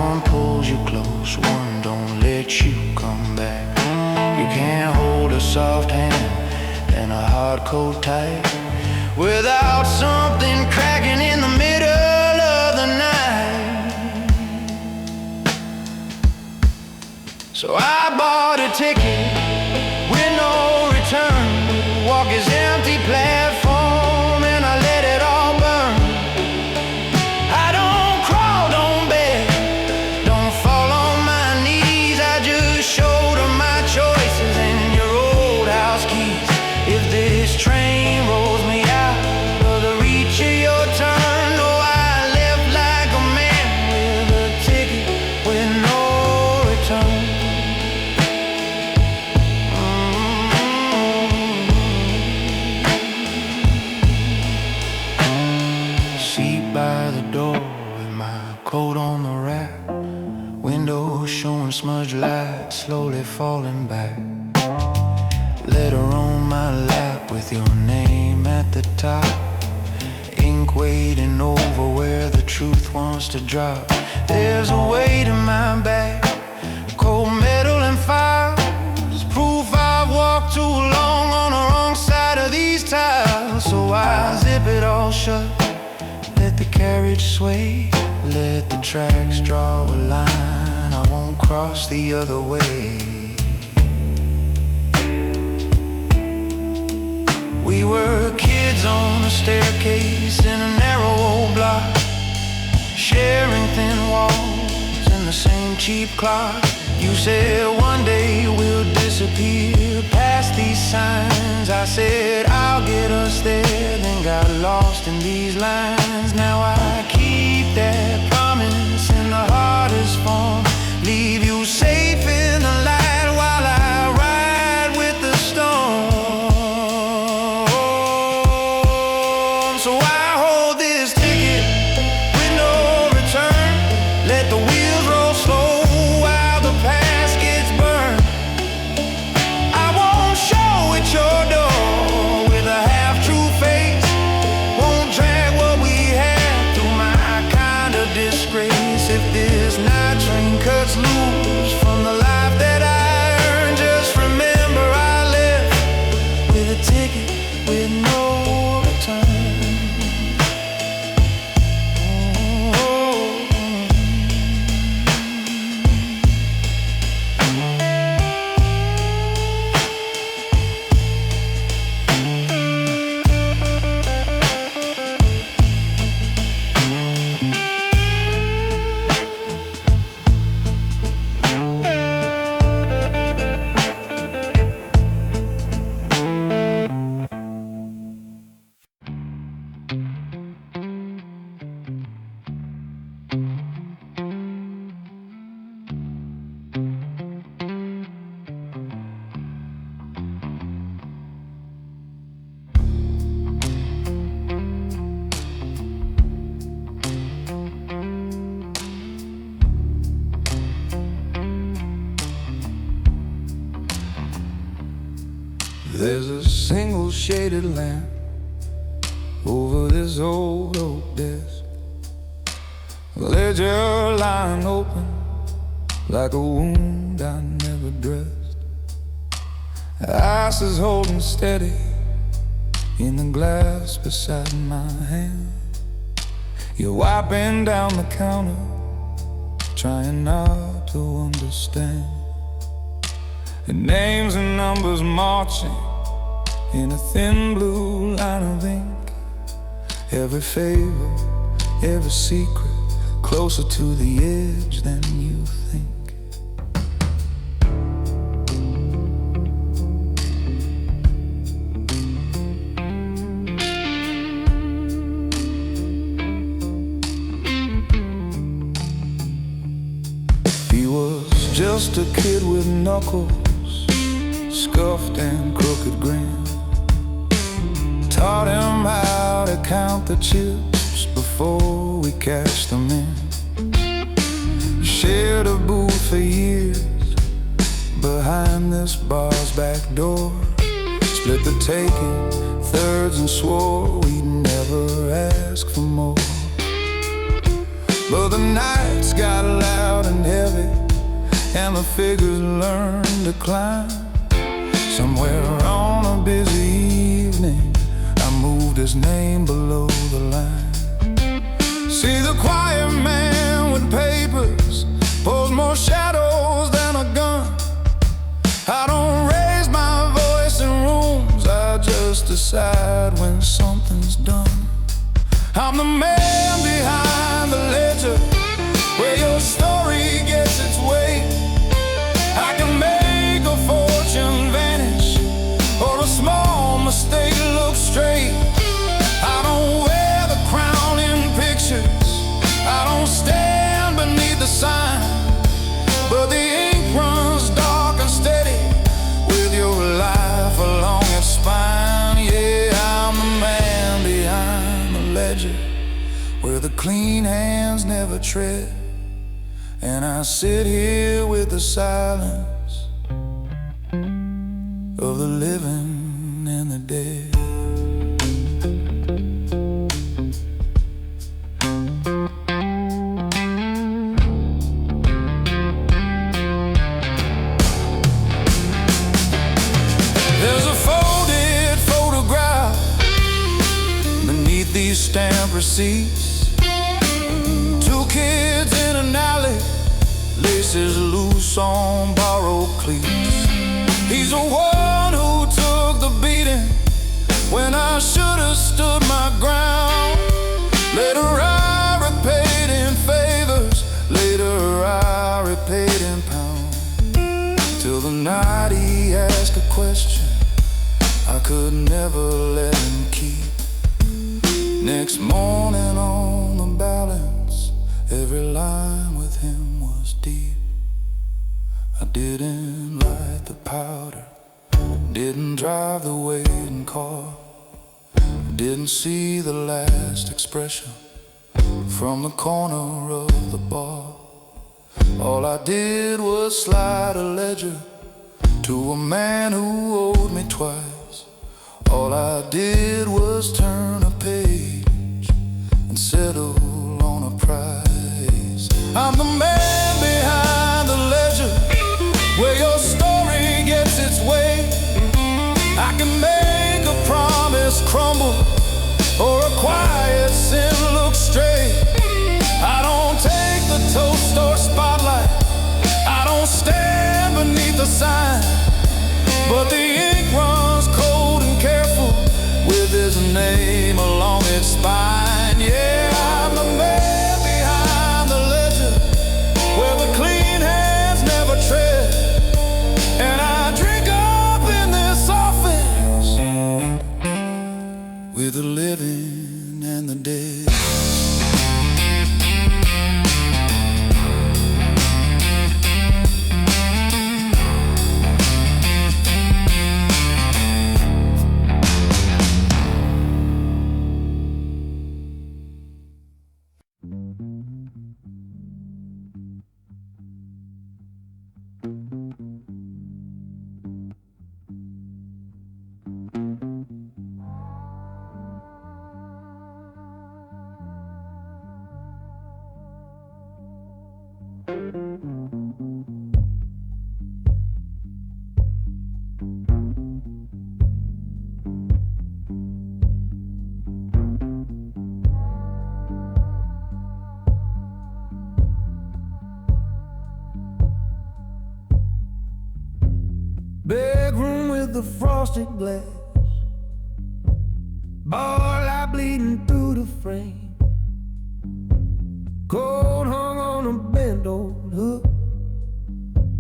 One pulls you close, one don't let you come back. You can't hold a soft hand and a hard coat tight without something cracking in the middle of the night. So I bought a ticket with no return, walk his empty platform and I let it all burn. I don't crawl, don't beg, don't fall on my knees. I just showed her my choices and your old house keys. If this train rolls me out of the reach of your turn, no, I left like a man with a ticket with no return. Seat by the door with my coat on the rack, window showing smudged light slowly falling back. Letter on my lap with your name at the top, ink waiting over where the truth wants to drop. There's a weight in my back, cold metal and fire, it's proof I've walked too long on the wrong side of these tiles. So I zip it all shut, let the carriage sway, let the tracks draw a line I won't cross the other way. We were kids on a staircase in a narrow old block, sharing thin walls and the same cheap clock. You said one day we'll disappear past these signs. I said I'll get us there, then got lost in these lines. Now I keep that promise in the hardest form, leave you safe in the light while I ride with the storm. So I hold this ticket with no return, let the wheels roll slow while the past gets burned. I won't show at your door with a half-true face, won't drag what we had through my kind of disgrace. If this night There's a single shaded lamp over this old oak desk, ledger lying open like a wound I never dressed. Ice is holding steady in the glass beside my hand. You're wiping down the counter, trying not to understand. And names and numbers marching in a thin blue line of ink. Every favor, every secret, closer to the edge than you think. He was just a kid with knuckles, scuffed and crooked grin. Taught him how to count the chips before we cashed them in. Shared a booth for years behind this bar's back door. Split the taking thirds and swore we'd never ask for more. But the nights got loud and heavy, and the figures learned to climb. Somewhere on a busy evening, I moved his name below the line. See, the quiet man with papers pulls more shadows than a gun. I don't raise my voice in rooms, I just decide when something's done. I'm the man behind the ledger, where your story gets its weight. I can make a fortune vanish, or a small mistake look straight. I don't wear the crown in pictures, I don't stand beneath the sign, but the ink runs dark and steady with your life along its spine. Yeah, I'm the man behind the ledger, where the clean hands never tread. And I sit here with the silence of the living and the dead. There's a folded photograph beneath these stamp receipts. Two kids in an alley, laces loose on borrowed cleats. He's the one who took the beating when I should have stood my ground. Later I repaid in favors, later I repaid in pounds. Till the night he asked a question I could never let him keep. Next morning on the balance, every line with him was deep. I didn't light the powder, didn't drive the waiting car, didn't see the last expression from the corner of the bar. All I did was slide a ledger to a man who owed me twice. All I did was turn a page and settle on a price. I'm the man behind the ledger, where your story gets its way. I can make a promise crumble, or a quiet sin look straight. I don't take the toast or spotlight, I don't stand beneath the sign, but the ink runs cold and careful with his name along its spine. Yeah, I'm the man behind the ledger, Bedroom with the frosted glass, bar light bleeding through the frame, coat hung on a bent old hook.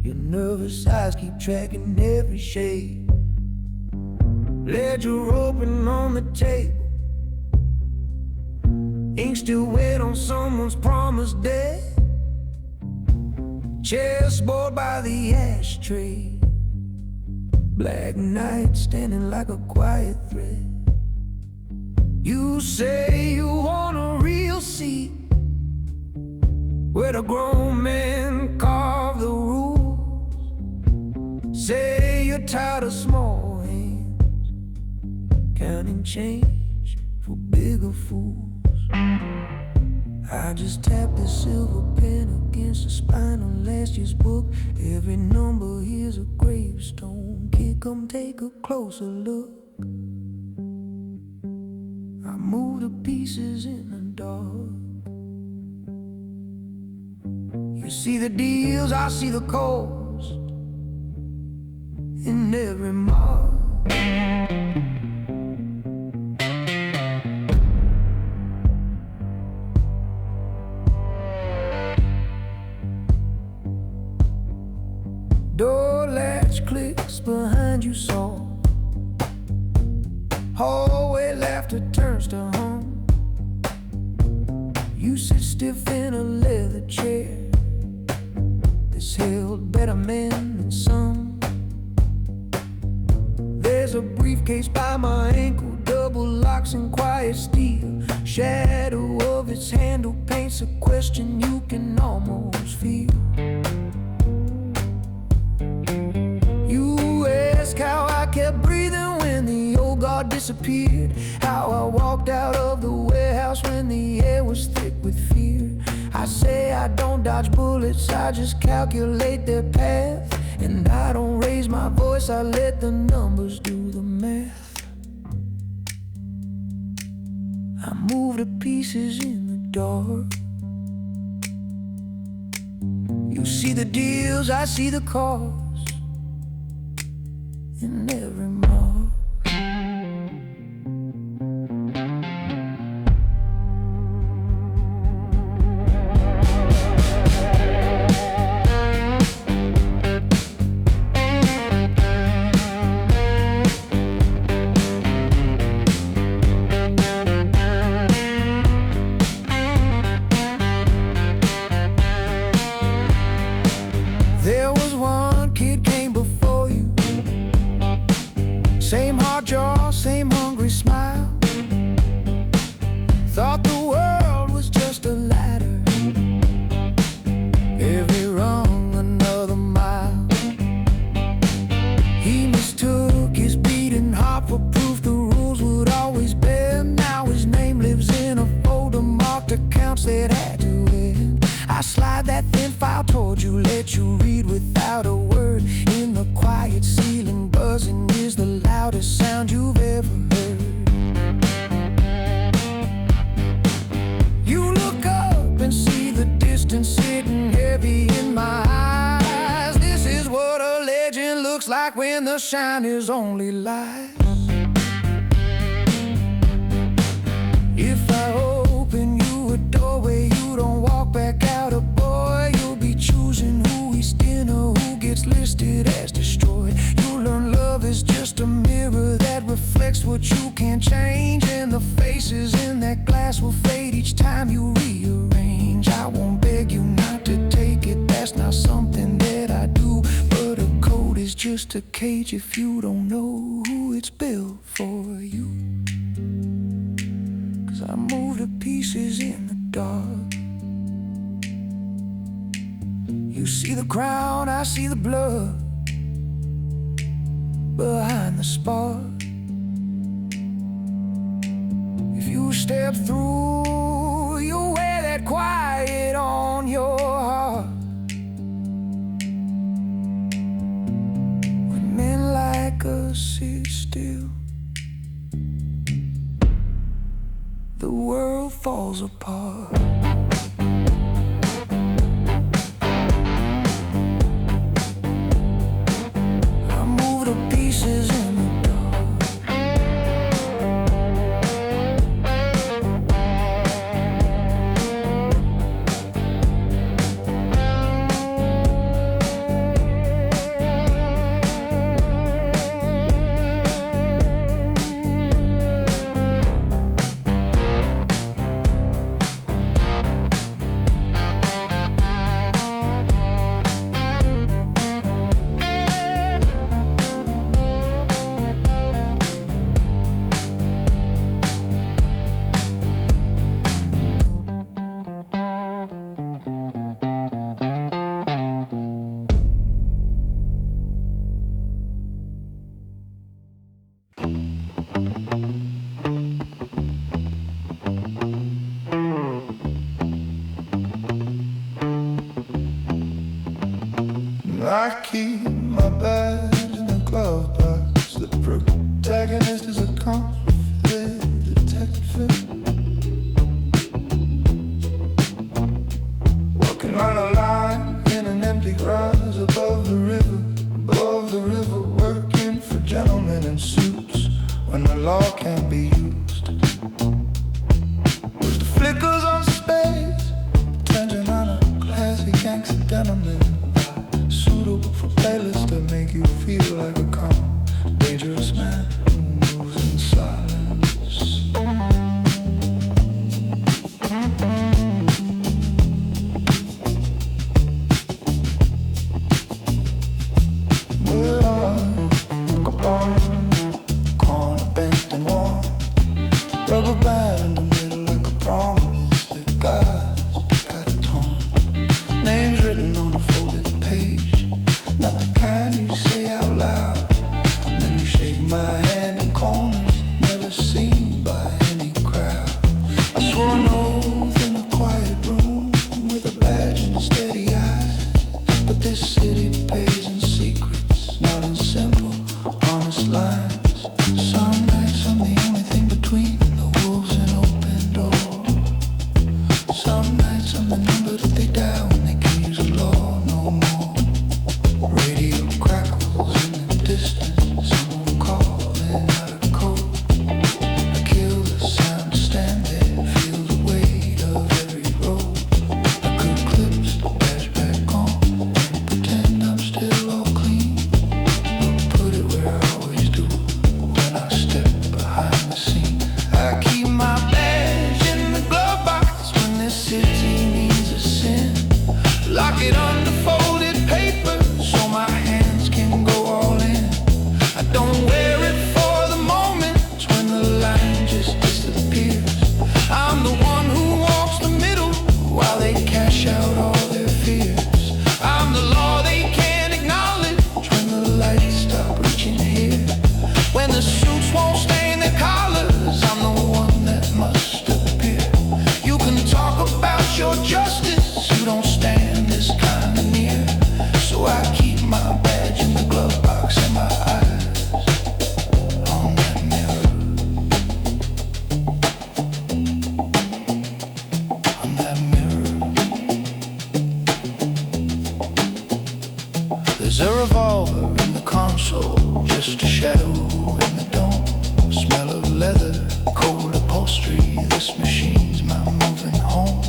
Your nervous eyes keep tracking every shade. Ledger open on the table, ink still wet on someone's promised day. Chessboard by the ashtray, black night standing like a quiet thread. You say you want a real seat where the grown men carve the rules. Say you're tired of small hands counting change for bigger fools. I just tapped the silver pen against the spine of last year's book. Every number here's a gravestone. Kid, come take a closer look. I move the pieces in the dark. You see the deals, I see the cost in every mark. Door latch clicks behind you soft. Hallway laughter turns to hum. You sit stiff in a leather chair that's held better men than some. There's a briefcase by my ankle, double locks and quiet steel. Shadow of its handle paints a question you can almost feel. How I kept breathing when the old guard disappeared. How I walked out of the warehouse when the air was thick with fear. I say I don't dodge bullets, I just calculate their path. And I don't raise my voice, I let the numbers do the math. I move the pieces in the dark. You see the deals, I see the calls in every mark. There was one kid came before you, same hard jaw, same hungry smile. Thought the world was just a ladder, every rung another mile. He mistook his beating heart for proof the rules would always bend. Now his name lives in a folder marked accounts that had to end. I slide that thin file toward you, let you read without a word. In the quiet ceiling, buzzing is the loudest sound you've ever heard. You look up and see the distance sitting heavy in my eyes. This is what a legend looks like when the shine is only lies. If I open you a doorway, you don't walk back out a boy. You'll be choosing who eats dinner, who gets listed as destroyed. You learn love is just a mirror that reflects what you can't change. And the faces in that glass will fade each time you rearrange. I won't beg you not to take it, that's not something that I do. But a code is just a cage if you don't know who it's built for you. I move the pieces in the dark. You see the crown, I see the blood behind the spark. If you step through, you'll wear that quiet on your heart. When men like us sit still, the world falls apart. I move I keep my badge in the glove box. The protagonist is a confident detective, walking on a line in an empty garage above the river, working for gentlemen in suits when the law can't be used. With the flickers on space, tension on a classy gangster gentleman, suitable for playlists that make you feel like a calm, dangerous man who moves in silence. We're on like a barn, corner bent and warm, rubber band in the middle like a promise that got torn. Names written on a folded page, not the kind you say out loud. And then you shake my hand in corners, never seen by any crowd. I swore an oath in a quiet room with a badge and steady eyes. But this city pays in secrets, not in simple, honest lines. Some nights I'm the only thing between the wolves and open door. Some nights I'm the number that they dial when they can't use the law no more. Radio crackles in the distance, someone calling out a code. I kill the sound, stand there, feel the weight of every road. I could clips the badge back on and pretend I'm still all clean, but put it where I always do when I step behind the scene. I keep my badge in the glove box when this city needs a sin. Lock it under folded paper so my hands can go all in. I don't wear it for the moments when the line just disappears. I'm the one who walks the middle while they cash out all their fears. I'm the law they can't acknowledge when the lights stop reaching here. When the suits won't stain their collars, I'm the one that must appear. You can talk about your justice, you don't stand this kind of near. So I keep my badge in the glove box and my eyes on that mirror, on that mirror. There's a revolver in the console, just a shadow in the dome. Smell of leather, cold upholstery, this machine's my moving home.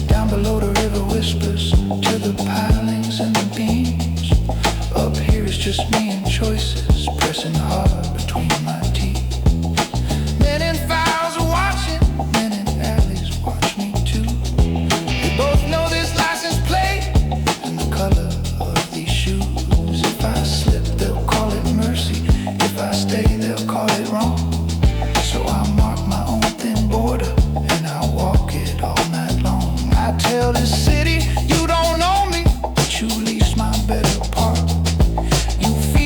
Down below the river whispers to the pilings and the beams. Up here it's just me and choices, pressing hard between my teeth. Men in files are watching, men in alleys watch me too. We both know this license plate and the color of these shoes. If I slip, they'll call it mercy. If I stay, they'll call it wrong. So I mark my own thin border and I walk it all night long. I tell this city, you don't know me, but you lease my better part. You feel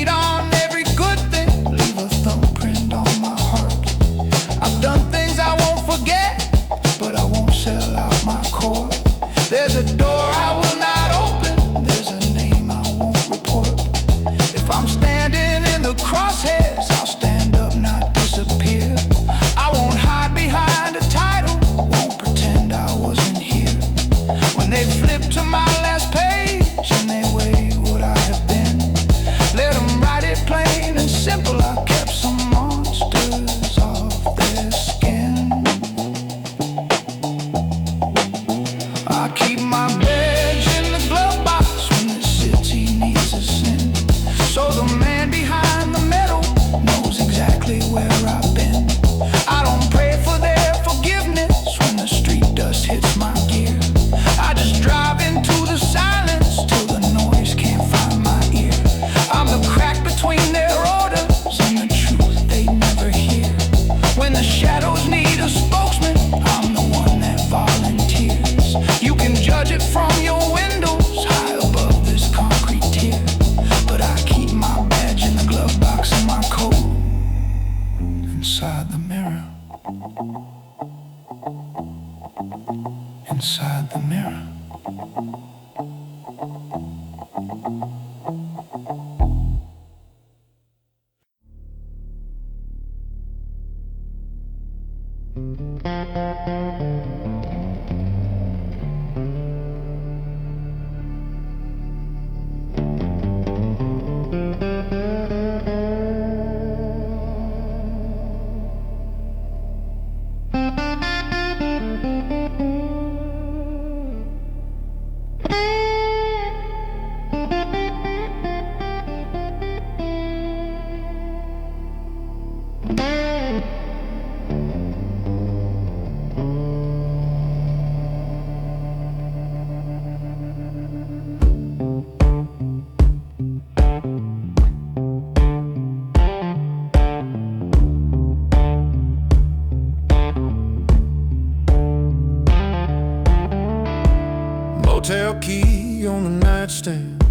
nightstand,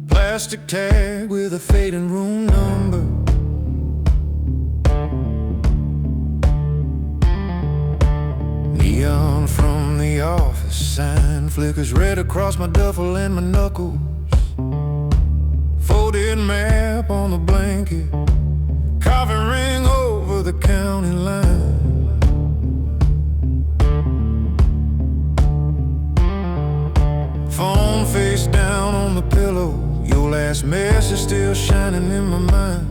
plastic tag with a fading room number. Neon from the office sign flickers red across my duffel and my knuckles. Folded map on the blanket, coffee ring over the county line. Phone face down on the pillow, your last message still shining in my mind.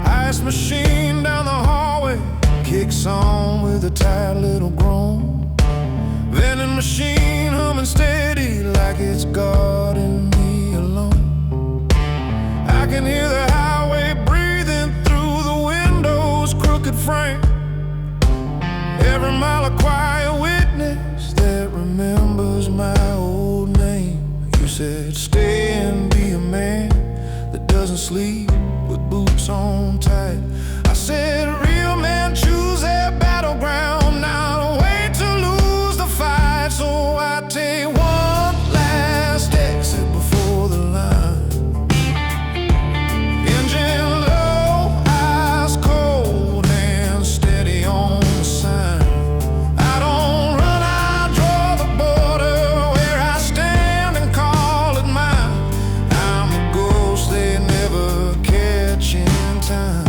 Ice machine down the hallway kicks on with a tight little groan. Vending machine humming steady like it's guarding me alone. I can hear the highway breathing through the window's crooked frame. Every mile a quiet witness that remembers my old name. You said stay and be a man that doesn't sleep with boots on tight. I said real men choose their battleground, not wait to lose the fight. So I take one last exit before the line. Engine low, eyes cold, hands steady on the sign. I don't run, I draw the border where I stand and call it mine. I'm a ghost they never catch in time.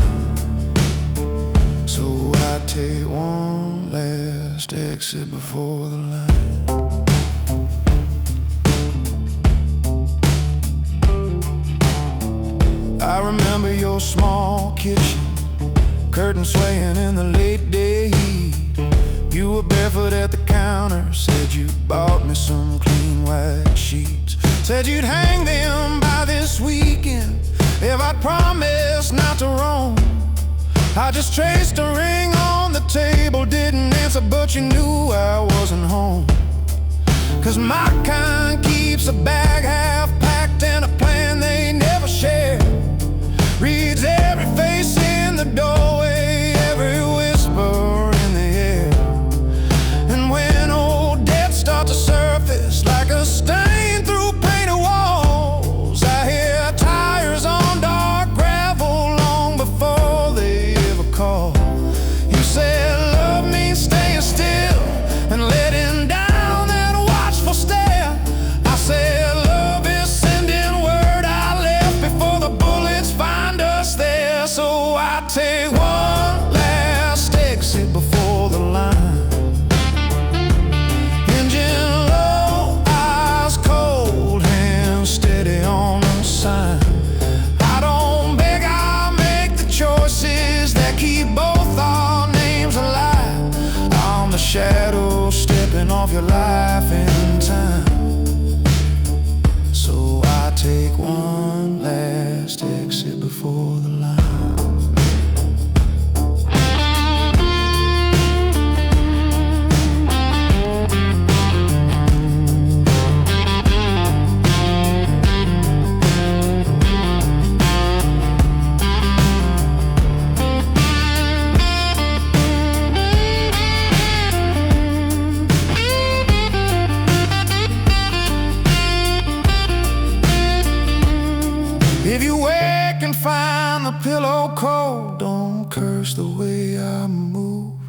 So I take one last exit before the line. I remember your small kitchen, curtains swaying in the late day heat. You were barefoot at the counter, said you bought me some clean white sheets. Said you'd hang them by this weekend if I'd promise not to roam. I just traced a ring on the table, didn't answer, but you knew I wasn't home. 'Cause my kind keeps a bag half packed and a plan they never share. Reads every face in the doorway, every whisper in the air. And when old debts start to surface like a stain through painted walls, I hear tires on dark gravel long before they ever call. You said love means staying still and letting down that watchful stare. I said love is sending word I left before the bullets find us there. So I take one last exit before the line. Engine low, eyes cold, hands steady on the sign. I don't beg, I make the choices that keep both our names alive. I'm the shadow stepping off your life in time. So I take one last exit before the line. If you wake and find the pillow cold, don't curse the way I move.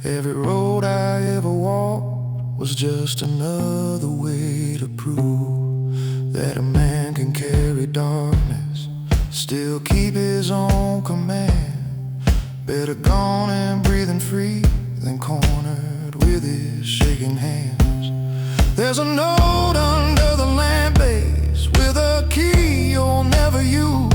Every road I ever walked was just another way to prove that a man can carry darkness, still keep his own command. Better gone and breathing free than cornered with his shaking hands. There's a note under the lamp base with a key you'll never use.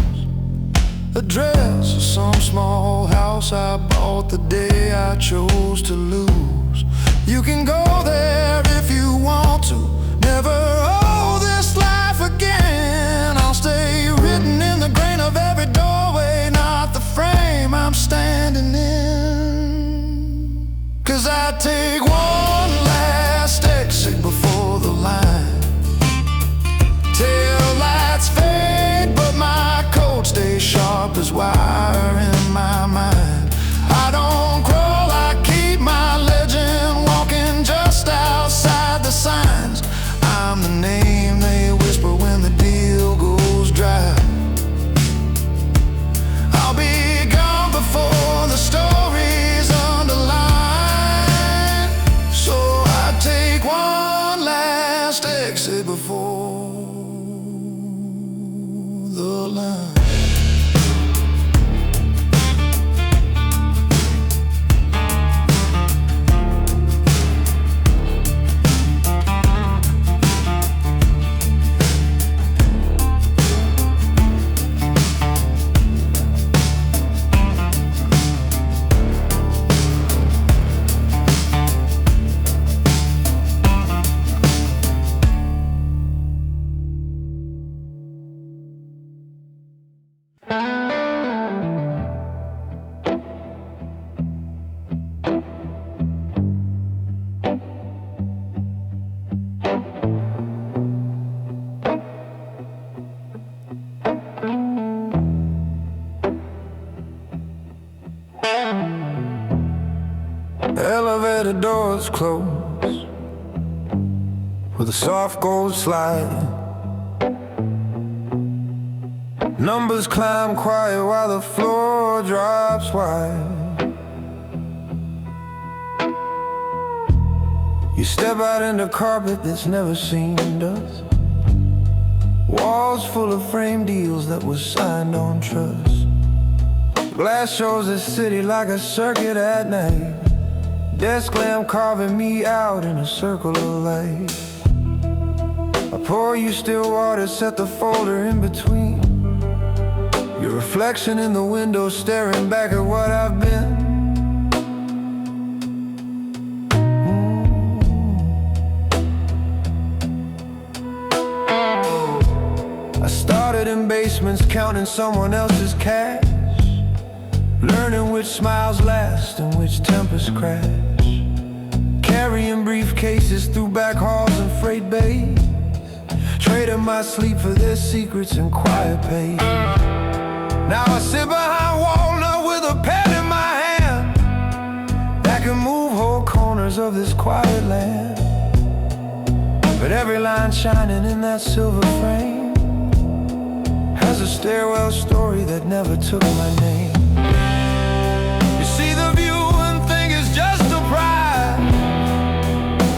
Address of some small house I bought the day I chose to lose. You can go there if you want to, never owe this life again. I'll stay written in the grain of every doorway, not the frame I'm standing in. 'Cause I take one last exit before the line. Tail lights fade, but my coat stays sharp as wire in my mind. I don't crawl, I keep my legend, walking just outside the signs. line. Elevator doors close with a soft gold slide. Numbers climb quiet while the floor drops wide. You step out into carpet that's never seen dust. Walls full of frame deals that were signed on trust. Glass shows the city like a circuit at night. Desk lamp carving me out in a circle of light. I pour you still water, set the folder in between. Your reflection in the window staring back at what I've been. I started in basements counting someone else's cash, learning which smiles last and which tempers crash. Carrying briefcases through back halls and freight bays, trading my sleep for their secrets and quiet pain. Now I sit behind walnut with a pen in my hand that can move whole corners of this quiet land. But every line shining in that silver frame has a stairwell story that never took my name. See the view and think it's just a pride,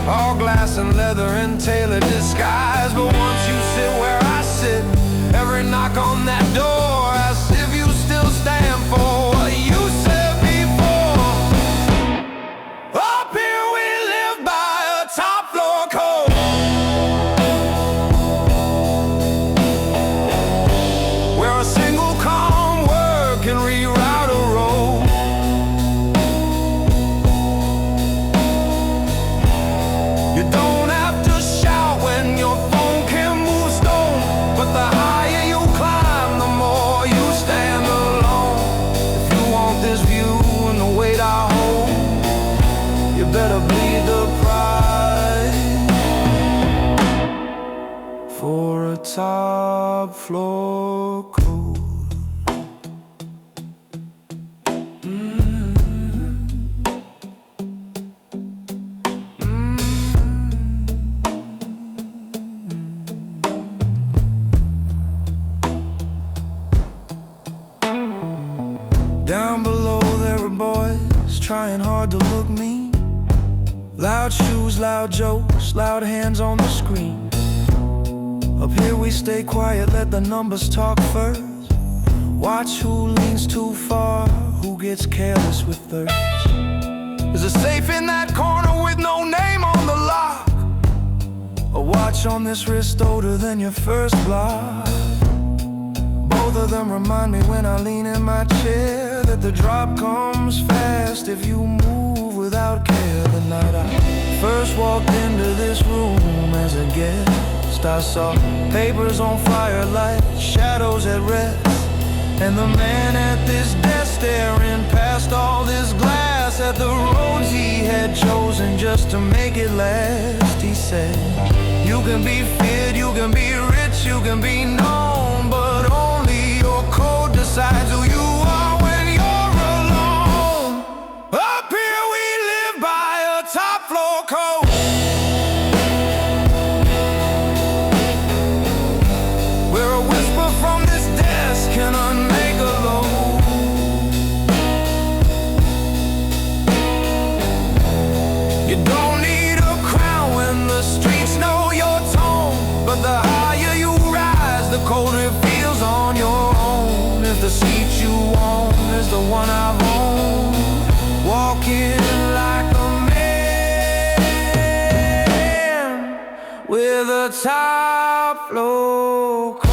all glass and leather and tailored disguise. But once you sit where I sit, every knock on that door asks if you still stand for what you said before. Up here we live by a top floor code, where a single calm word can reroute a road. You don't have to shout when your phone can move stone, but the higher you climb, the more you stand alone. If you want this view and the weight I hold, you better bleed the price for a top floor code. Down below there are boys trying hard to look mean. Loud shoes, loud jokes, loud hands on the screen. Up here we stay quiet, let the numbers talk first. Watch who leans too far, who gets careless with thirst. There's a safe in that corner with no name on the lock, a watch on this wrist older than your first block. Both of them remind me when I lean in my chair that the drop comes fast if you move without care. The night I first walked into this room as a guest, I saw papers on firelight, shadows at rest, and the man at this desk staring past all this glass at the roads he had chosen just to make it last. He said, you can be feared, you can be rich, you can be known, but only your code decides who you are when you're alone. Up here we live by a top floor code, where a whisper from this desk can unmake a load. You don't need a crown when the streets know your tone, but the higher you rise, the colder it feels on your is the one I've owned, walking like a man with a top floor coat.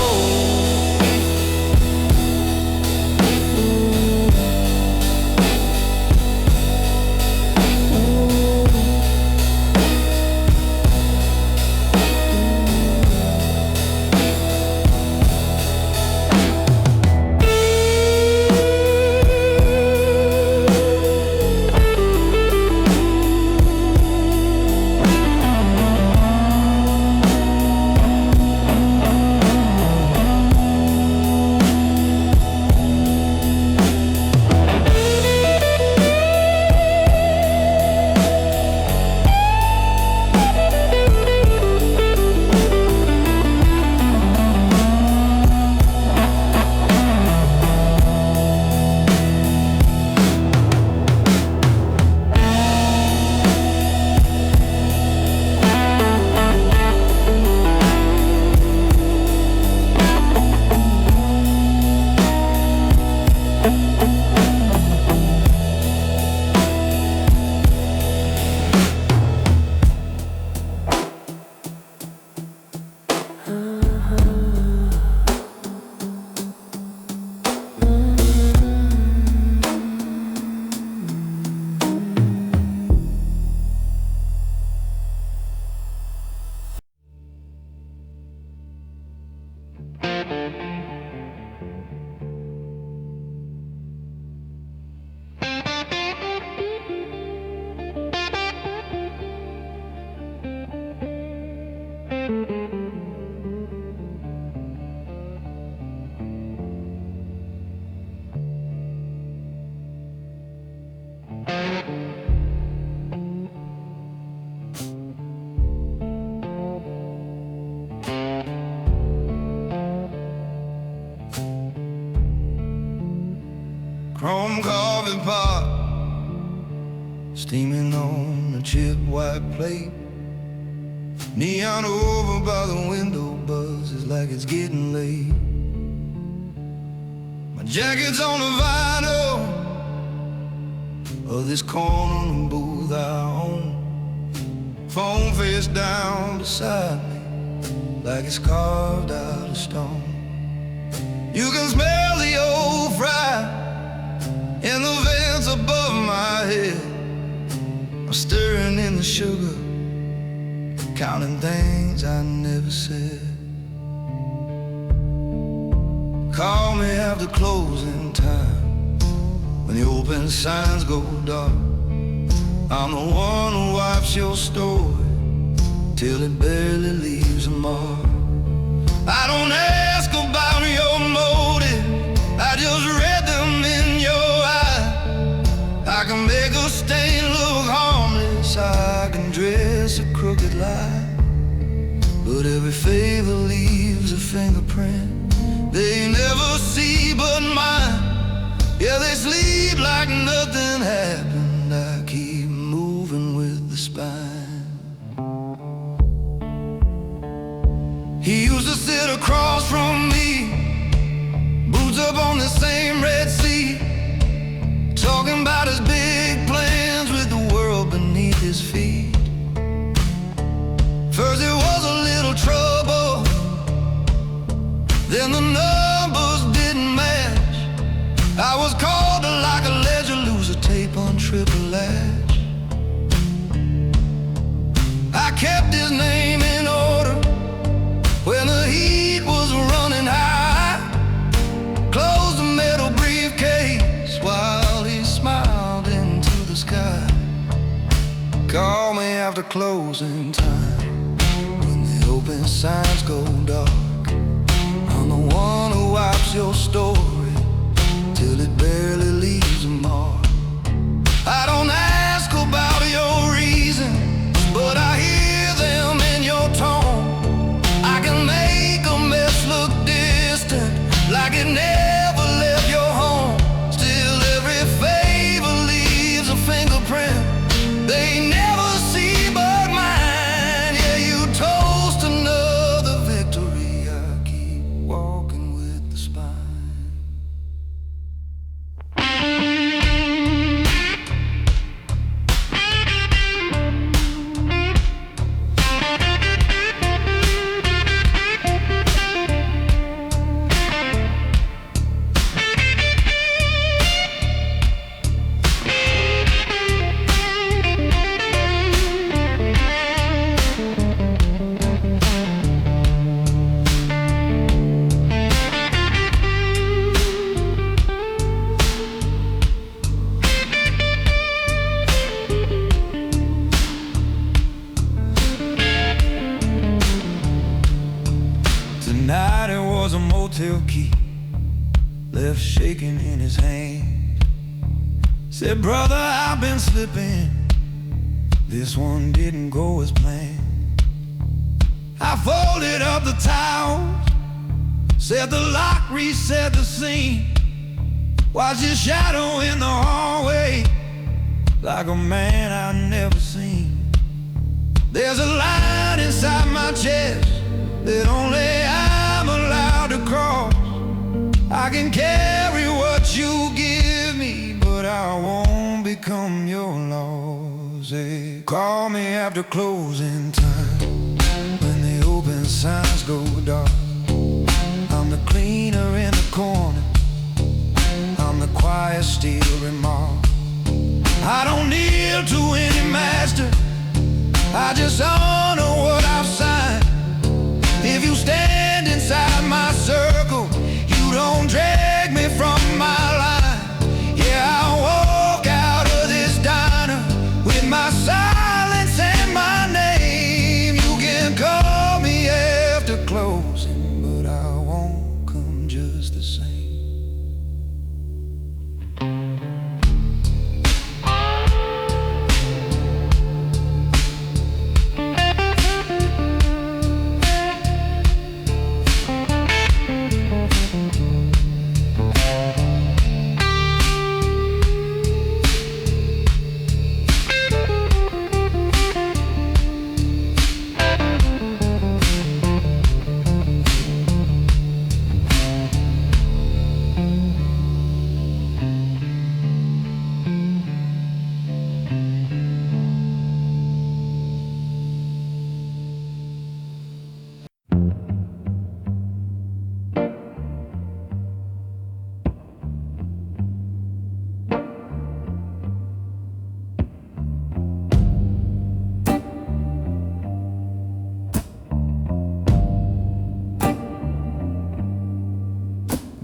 Chrome coffee pot, steaming on a chip white plate. Neon over by the window buzzes like it's getting late. My jacket's on the vinyl of this corner booth I own. Phone face down beside me like it's carved out of stone. You can smell the old fry in the vents above my head. I'm stirring in the sugar, counting things I never said. Call me after closing time, when the open signs go dark. I'm the one who wipes your story till it barely leaves a mark. I don't ask about your motive, I just read them in your eyes. I can make a stain look harmless, I can dress a crooked lie, but every favor leaves a fingerprint they never see but mine. Yeah, they sleep like nothing happened, I keep moving with the spine. He used to sit across from me, boots up on the same Red Sea, talking about his big plans with the world beneath his feet. First it was a little trouble, then the numbers didn't match. I was called to like a ledger, lose a tape on Triple Latch. I kept his name in order when the heat was running high, closed the metal briefcase while he smiled into the sky. Call me after closing time, when the open signs go dark. I'm the one who wipes your story till it barely leaves a mark. I don't ask about your reasons, but I hear them in your tone. I can make a mess look distant, like it never left your home. Still every favor leaves a fingerprint they never see but mine. Yeah, you toast another victory it was a motel key left shaking in his hand. Said, brother, I've been slipping, this one didn't go as planned. I folded up the towels, said the lock, reset the scene. Watched his shadow in the hallway, like a man I'd never seen. There's a line inside my chest that only I'm allowed to cross. I can carry what you give me, but I won't become your loss. Hey, call me after closing time, when the open signs go dark. I'm the cleaner in the corner, I'm the quiet steel remark. I don't kneel to any master, I just honor what I've signed. If you stand inside my circle, you don't drag me from my line. Yeah, I'll walk out of this diner with my silence and my name. You can call me after closing, but I won't come just the same.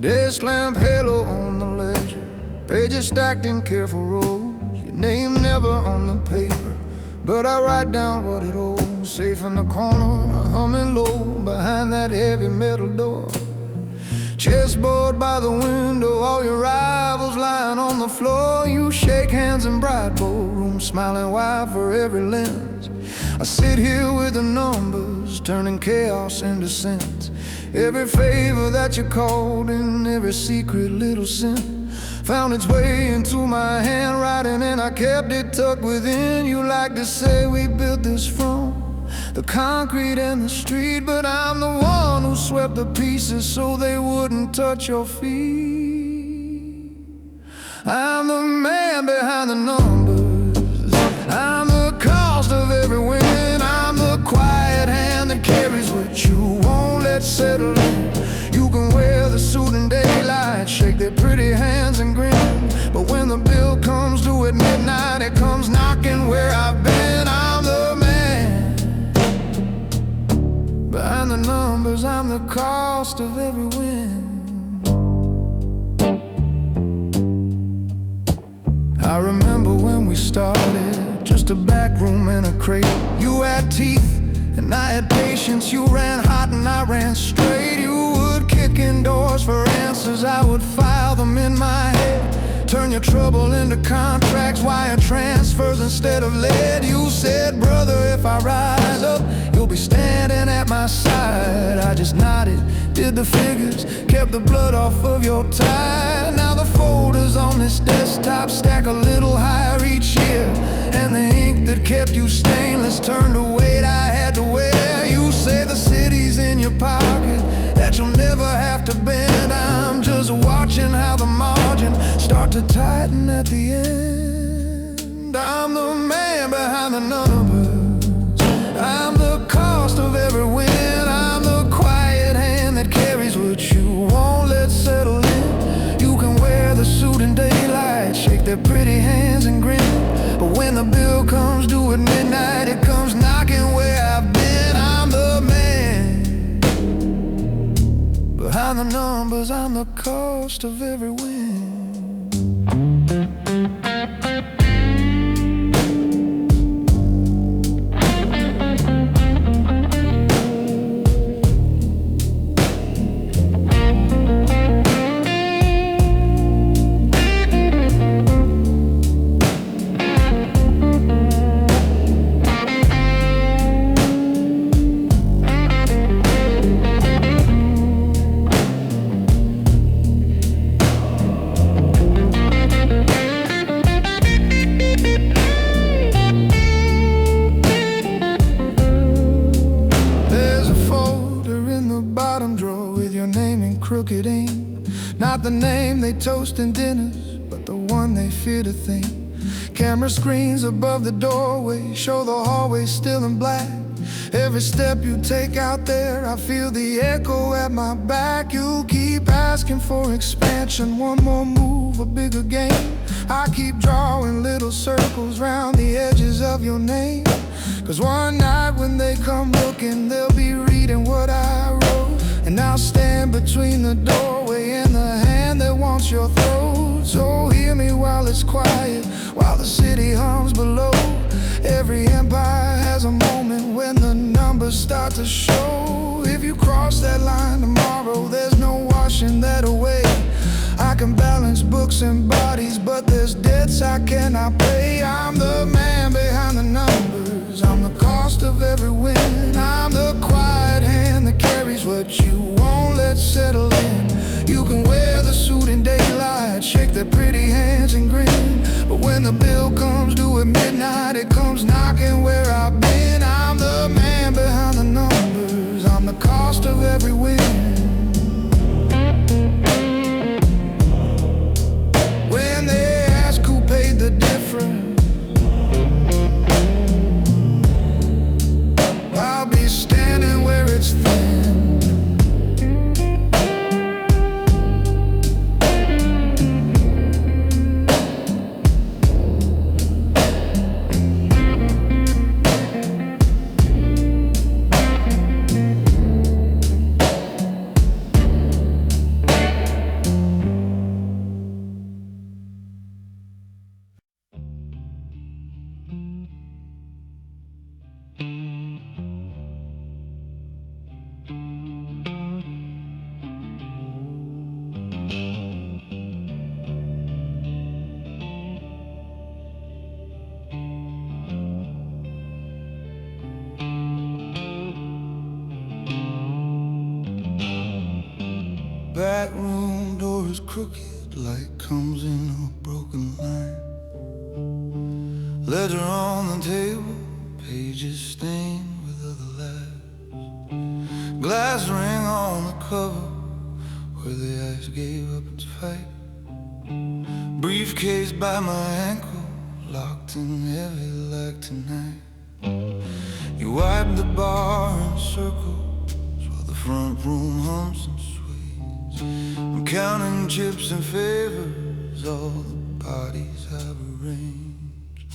Desk lamp halo on the ledger, pages stacked in careful rows. Your name never on the paper, but I write down what it holds. Safe in the corner, humming low behind that heavy metal door. Chessboard by the window, all your rivals lying on the floor. You shake hands in bright ballrooms, smiling wide for every lens. I sit here with the numbers, turning chaos into sense. Every favor that you called in, every secret little sin found its way into my handwriting, and I kept it tucked within. You like to say we built this from the concrete and the street, but I'm the one who swept the pieces so they wouldn't touch your feet. I'm the man behind the numbers, I'm the cost of every win. I'm the quiet hand that carries what you won't let settle in. You can wear the suit in daylight, shake their pretty hands and grin, but when the bill comes due at midnight, it comes knocking where I've been. I'm the man behind the numbers, I'm the cost of every win. I remember when we started, just a back room and a crate. You had teeth and I had patience. You ran hot and I ran straight. You would kick in doors for answers, I would file them in my head. Turn your trouble into contracts, wire transfers instead of lead. You said, brother, if I rise up, you'll be standing at my side. I just nodded, did the figures, kept the blood off of your tie. Now the folders on this desktop stack a little higher each year, and the ink that kept you stainless turned to weight I had to wear. You say the city's in your pocket, that you'll never have to bend. I'm just watching how the margin start to tighten at the end. I'm the man behind the numbers, I'm the cost of every win. I'm the quiet hand that carries what you won't let settle in. You can wear the suit in daylight, shake their pretty hands and grin, but when the bill comes due at midnight, it comes knocking where I've been. I'm the man behind the numbers, I'm the cost of every win. crooked aim. Not the name they toast in dinners, but the one they fear to think. Camera screens above the doorway show the hallway still in black. Every step you take out there, I feel the echo at my back. You keep asking for expansion, one more move, a bigger game. I keep drawing little circles round the edges of your name. 'Cause one night when they come looking, they'll be reading what I wrote. And I'll stand between the doorway and the hand that wants your throat. So hear me while it's quiet, while the city hums below. Every empire has a moment when the numbers start to show. If you cross that line tomorrow, there's no washing that away. I can balance books and bodies, but there's debts I cannot pay. I'm the man behind the numbers, I'm the cost of every win. I'm the quiet hand that carries what you won't let settle in. You can wear the suit in daylight, shake their pretty hands and grin, but when the bill comes due at midnight, it comes knocking where I've been. I'm the man behind the numbers, I'm the cost of every win. When they ask who paid the difference, I'll be standing where it's thin. Back room door is crooked, light comes in a broken line. Ledger on the table, pages stained with other lives. Glass ring on the cover, where the ice gave up its fight. Briefcase by my ankle, locked in heavy like tonight. You wipe the bar in circles, while the front room hums and sways. I'm counting chips and favors, all the parties I've arranged.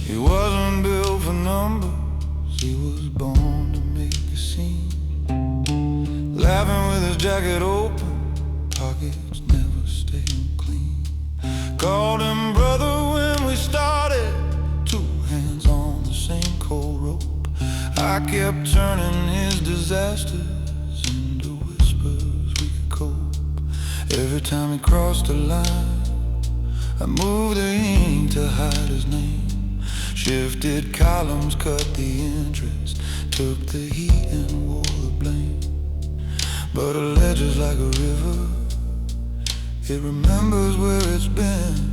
He wasn't built for numbers, he was born to make a scene. Laughing with his jacket open, pockets never staying clean. Called him brother when we started, two hands on the same cold rope. I kept turning his disasters into whispers we could cope. Every time he crossed the line, I moved the ink to hide his name. Shifted columns, cut the interest, took the heat and wore the blame. But a ledger's like a river, it remembers where it's been.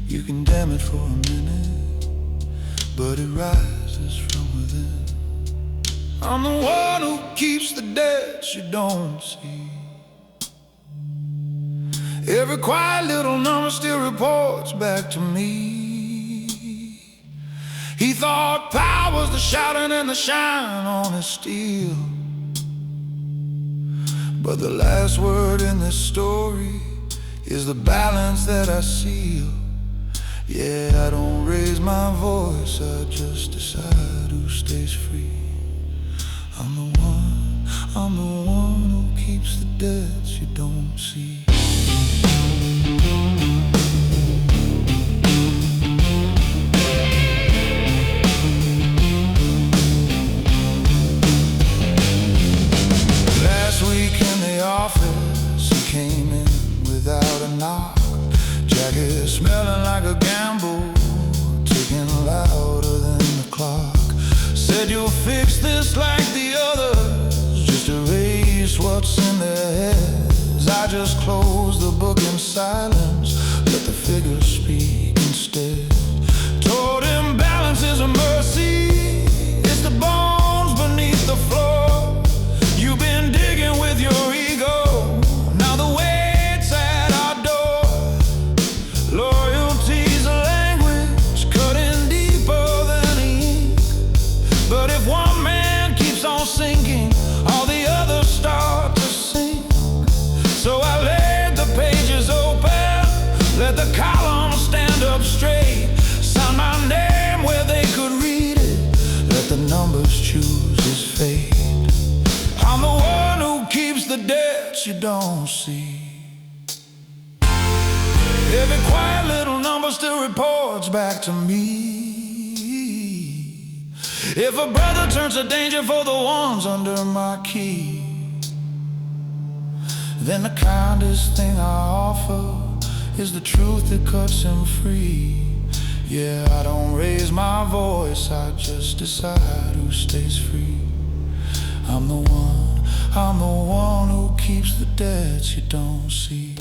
You can dam it for a minute, but it rises from within. I'm the one who keeps the debts you don't see. Every quiet little number still reports back to me. He thought power was the shouting and the shine on his steel, but the last word in this story is the balance that I seal. Yeah, I don't raise my voice, I just decide who stays free. I'm the one who keeps the debts you don't see. Last week in the office, he came in without a knock. Jacket smelling like a gamble, ticking louder than the clock. Said you'll fix this like the others, just erase what's in their heads. I just close the book in silence, let the figures speak instead. Told him balance is a mercy, it's the bones beneath the floor. You've been digging with your ego, now the weight's at our door. Loyalty's a language cutting deeper than ink, but if one man keeps on sinking, all the others start to sink. So I laid the pages open, let the columns stand up straight, sign my name where they could read it, let the numbers choose his fate. I'm the one who keeps the debts you don't see. Every quiet little number still reports back to me. If a brother turns to danger for the ones under my key, then the kindest thing I offer is the truth that cuts him free. Yeah, I don't raise my voice, I just decide who stays free. I'm the one who keeps the debts you don't see.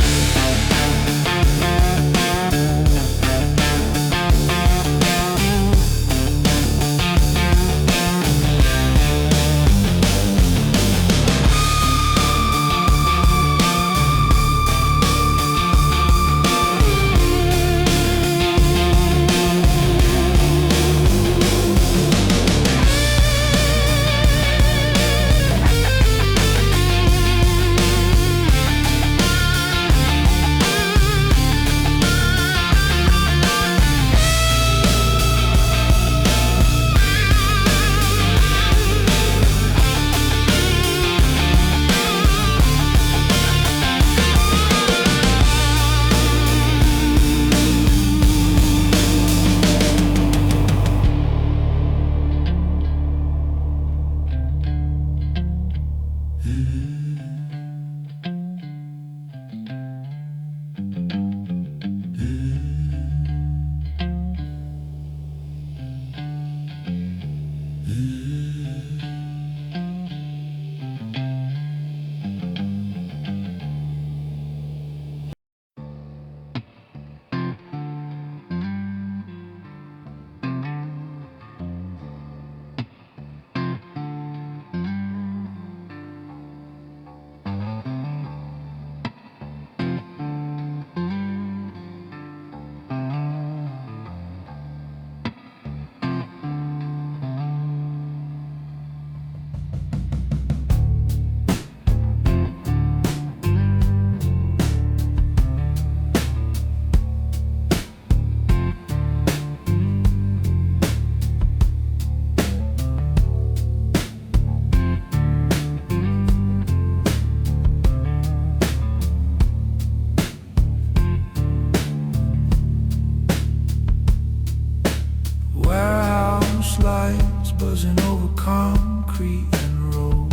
Buzzing over concrete and road,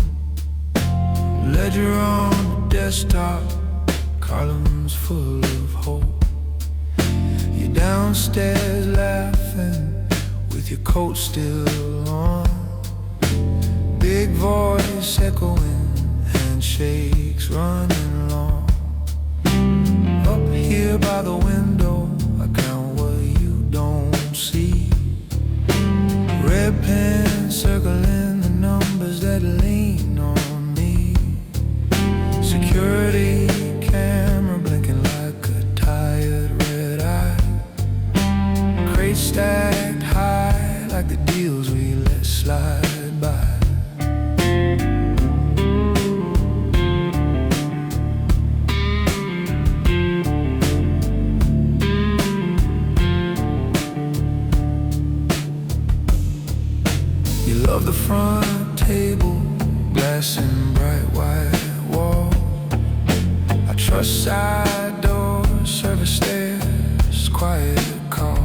ledger on the desktop, columns full of hope. You're downstairs laughing with your coat still on, big voice echoing, handshakes running long. Up here by the window, I count what you don't see. Red pen circling the numbers that lean on me. Security camera blinking like a tired red eye. Crates stacked high like the deals we let slide by. Love the front table, glass and bright white wall. I trust side doors, service stairs, quiet calls.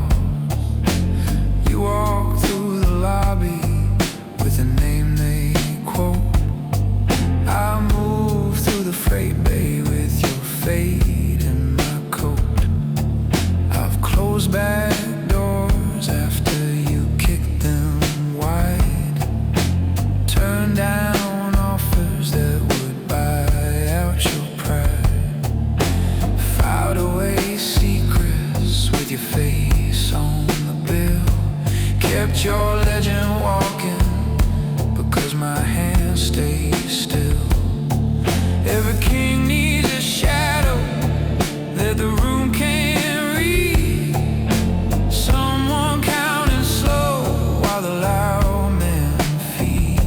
You walk through the lobby with a name they quote. I move through the freight bay with your fate in my coat. I've closed back doors after you kicked them wide. Turn down offers that would buy out your pride. kept your legend walking, because my hand stays still. Every king needs a shadow that the room can't read. Someone counting slow while the loud men feed.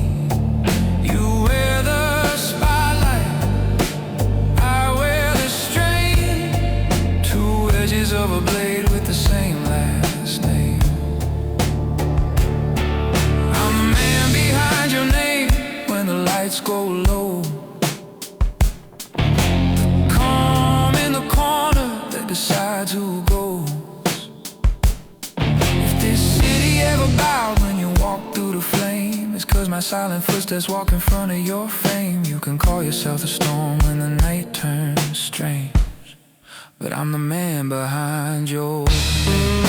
You wear the spotlight, I wear the strain. Two edges of a blade with the same last name. I'm the man behind your name when the lights go low. Decides who goes. If this city ever bowed when you walk through the flame, it's cause my silent footsteps walk in front of your fame. You can call yourself a storm when the night turns strange, but I'm the man behind your name.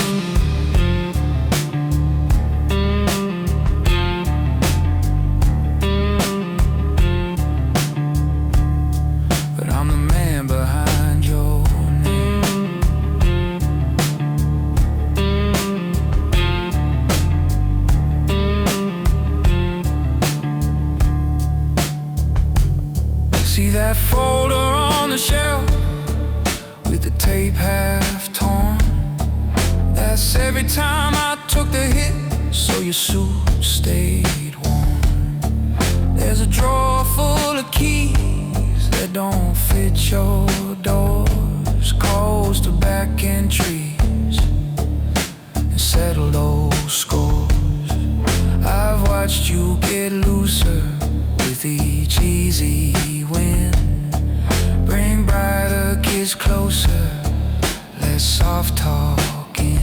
But I'm the man behind your name. See that folder on the shelf with the tape half torn? That's every time I took the hit, so your suit stayed warm. There's a drawer full of keys that don't fit your doors, codes to back entries and settled old scores. I've watched you get looser with each easy win. Bring brighter kids closer, less soft talking.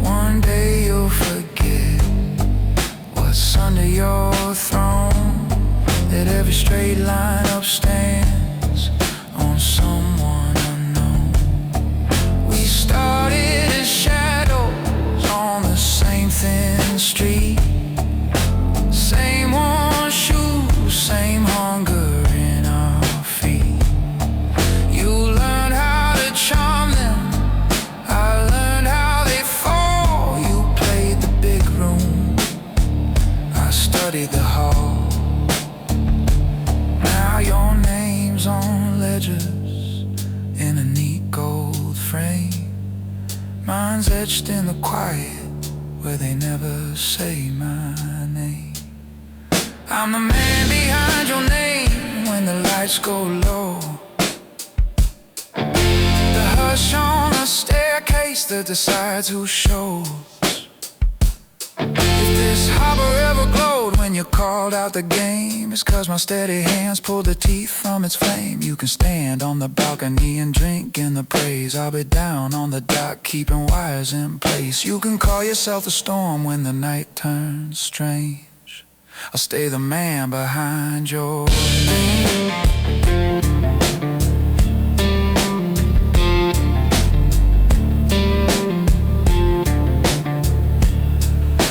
One day you'll forget what's under your throne, that every straight line up stands on someone unknown. We started as shadows on the same thin street, same worn shoes, same hunger in our feet. You learned how to charm them, I learned how they fall. You played the big room, I studied the hall. Now your name's on ledgers in a neat gold frame. Mine's etched in the quiet where they never say my name. I'm the man behind your name when the lights go low. The hush on the staircase that decides who shows. If this harbor ever glowed when you called out the game, it's cause my steady hands pulled the teeth from its flame. You can stand on the balcony and drink in the praise. I'll be down on the dock keeping wires in place. You can call yourself a storm when the night turns strange. I'll stay the man behind your name.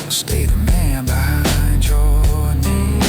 I'll stay the man behind your name.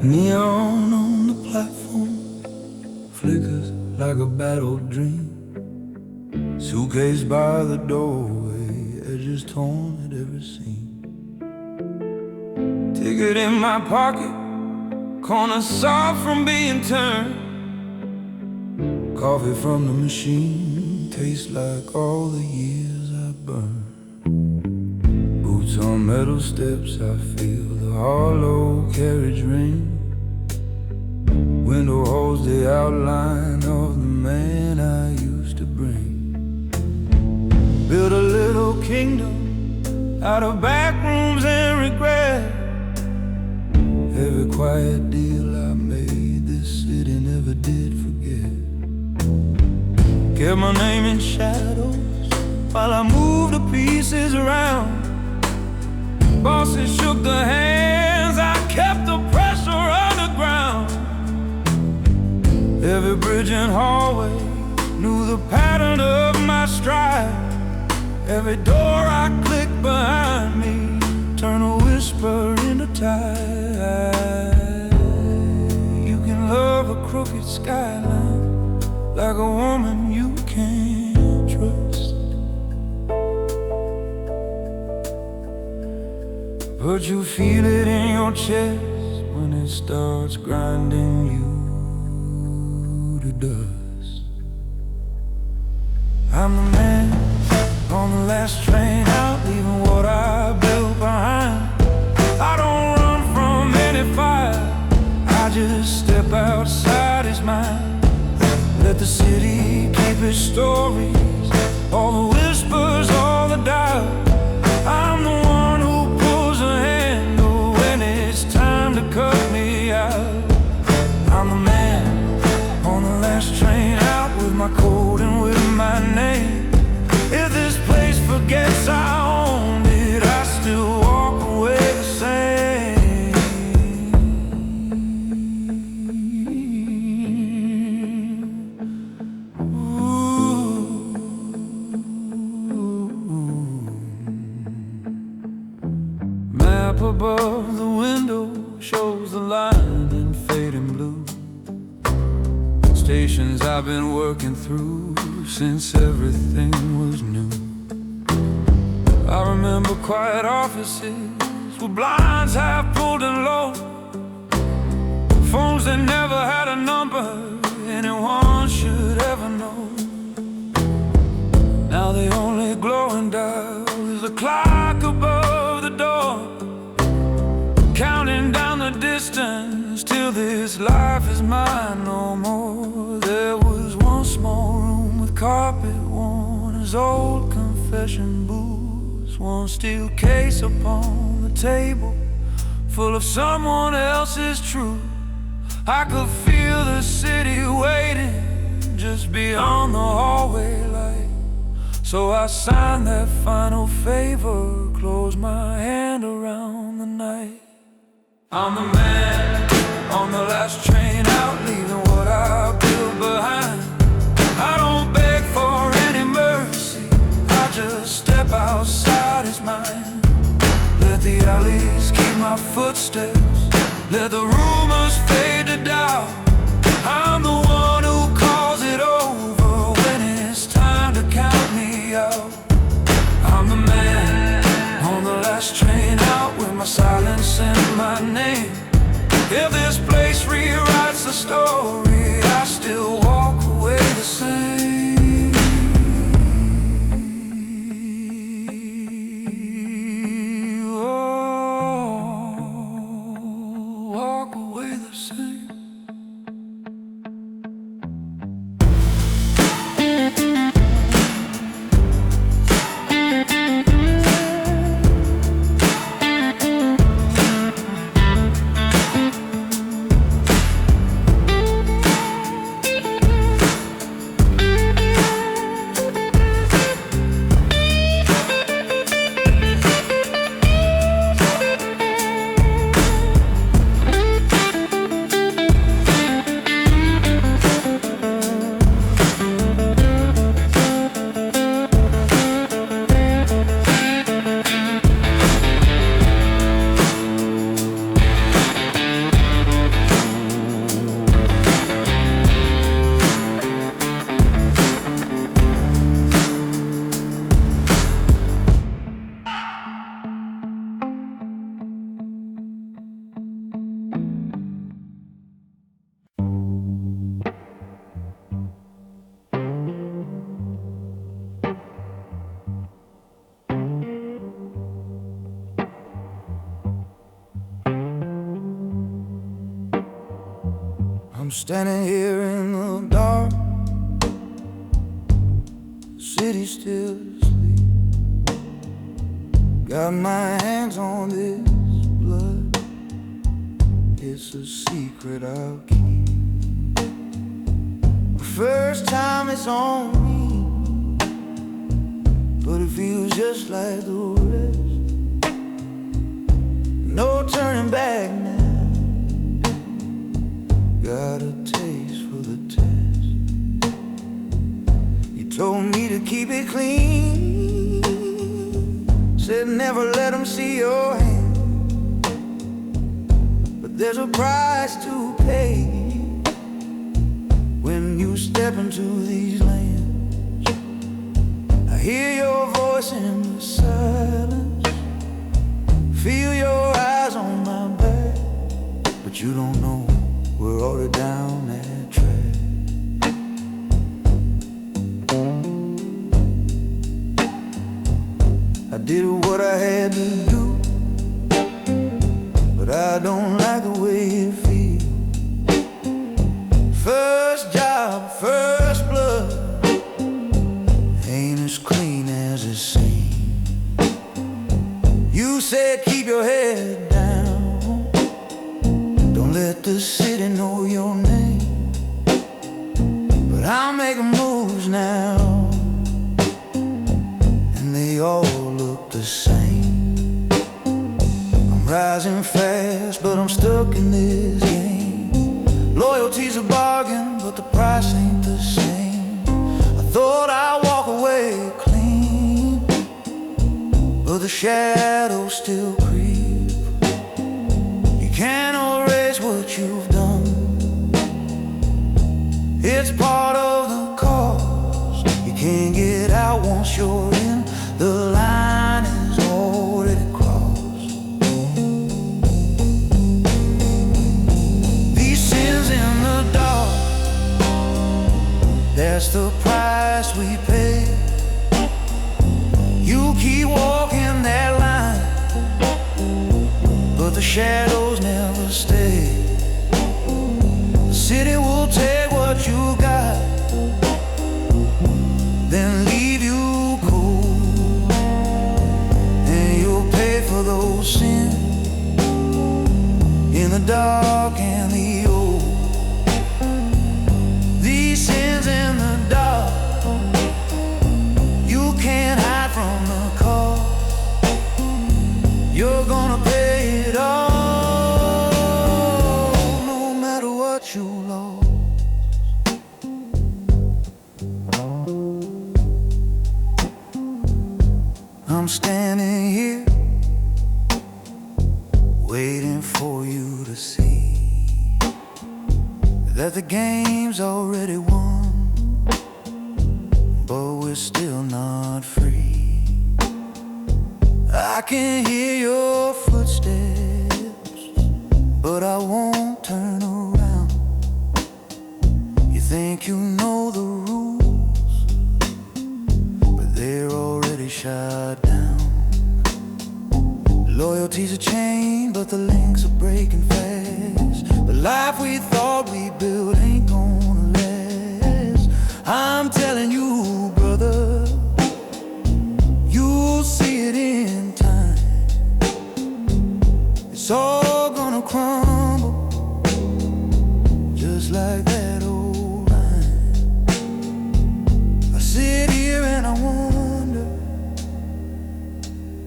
Neon on the platform flickers like a battled dream. Suitcase by the doorway, edges torn at every seam. Ticket in my pocket, corner soft from being turned. Coffee from the machine tastes like all the years I burned. Boots on metal steps, I feel the hollow carriage ring. Window holds the outline of the man I used to bring. Built a little kingdom out of back rooms and regret. Every quiet deal I made, this city never did forget. Kept my name in shadows while I moved the pieces around. Bosses shook the hands, I kept the pressure underground. Every bridge and hallway knew the pattern of my stride. Every door I clicked behind me turned a whisper into tide. You can love a crooked skyline like a woman you can't trust, but you feel it in your chest when it starts grinding you to dust. I'm the man on the last train out, leaving what I built behind. I don't run from any fire, I just step outside his mind. Let the city keep its stories, all the whispers, all the doubt. I'm the one who pulls a handle when it's time to cut me out. I'm the man on the last train out, with my code and with my name. If this place forgets I owned it, I still walk away the same. Ooh. Map above the window shows the line in fading blue. Stations I've been working through since everything was new. I remember quiet offices with blinds half pulled and low, phones that never had a number anyone should ever know. Now the only glowing dial is the clock above the door, counting down the distance till this life is mine no more. There was one small room with carpet worn as old confession booths, one steel case upon the table full of someone else's truth. I could feel the city waiting just beyond the hallway light, so I signed that final favor, closed my hand around the night. I'm the man on the last train out, leaving what I built behind. I don't beg for any mercy, I just step outside his mind. Let the alleys keep my footsteps, let the rumors fade to doubt. I'm the one who calls it over when it's time to count me out. I'm the man on the last train out, with my silence and my name. If this place rewrites the story, I still walk away the same. Oh, walk away the same. I'm standing here in the dark, the city still asleep. Got my hands on this blood, it's a secret I'll keep. The first time it's on me, but it feels just like the rest. No turning back now, got a taste for the test. You told me to keep it clean, said never let them see your hand. But there's a price to pay when you step into these lands. I hear your voice in the silence, feel your eyes on my back, but you don't know we're already down that track. I did what I had to do, but I don't like the way it feels. First job, first blood, ain't as clean as it seems. You said keep your head down, don't let the city know your name. But I'm making moves now, and they all look the same. I'm rising fast, but I'm stuck in this game. Loyalty's a bargain, but the price ain't the same. I thought I'd walk away clean, but the shadows still creep. You can't erase what you've done, it's part of the cost. You can't get out once you're in, the line is already crossed. These sins in the dark, that's the price we pay. You keep walking that line, but the shadows never stay. The city will take what you got, then leave you cold, and you'll pay for those sins in the dark and the old. These sins in the dark, you can't hide from the call. You're gonna pay it all, no matter what you lost. I'm standing here, waiting for you to see that the game's already won, but we're still not free. I can hear your footsteps, but I won't turn around. You think you know the rules, but they're already shot down. Loyalty's a chain, but the links are breaking fast. The life we thought we built ain't gonna last. I'm telling you, brother, you'll see it in time. It's all gonna crumble, just like that old line. I sit here and I wonder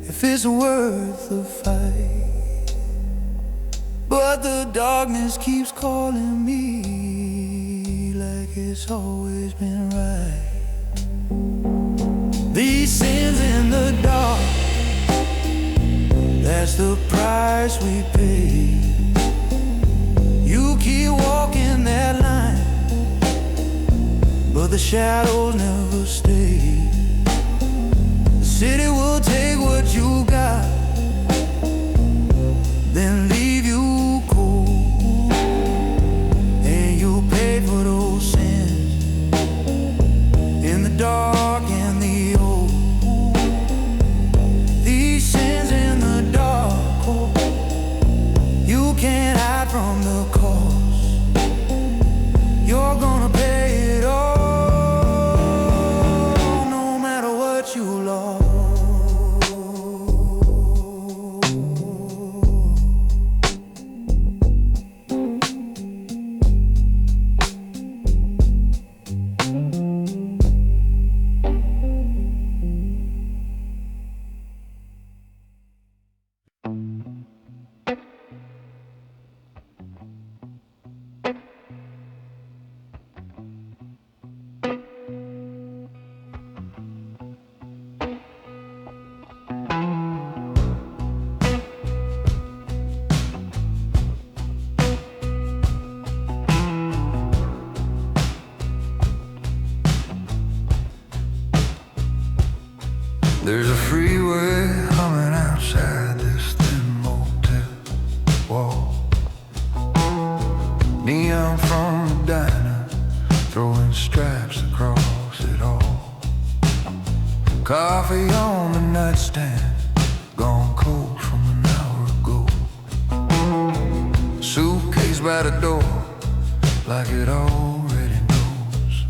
if it's worth the fight. But the darkness keeps calling me like it's always been right. These sins in the dark, that's the price we pay. You keep walking that line, but the shadows never stay. The city will take what you got, then leave you cold, and you'll pay for those sins in the dark and the old. These sins in the dark, you can't hide from the cost. There's a freeway humming outside this thin motel wall. Neon from the diner, throwing stripes across it all. Coffee on the nightstand, gone cold from an hour ago. Suitcase by the door, like it already knows.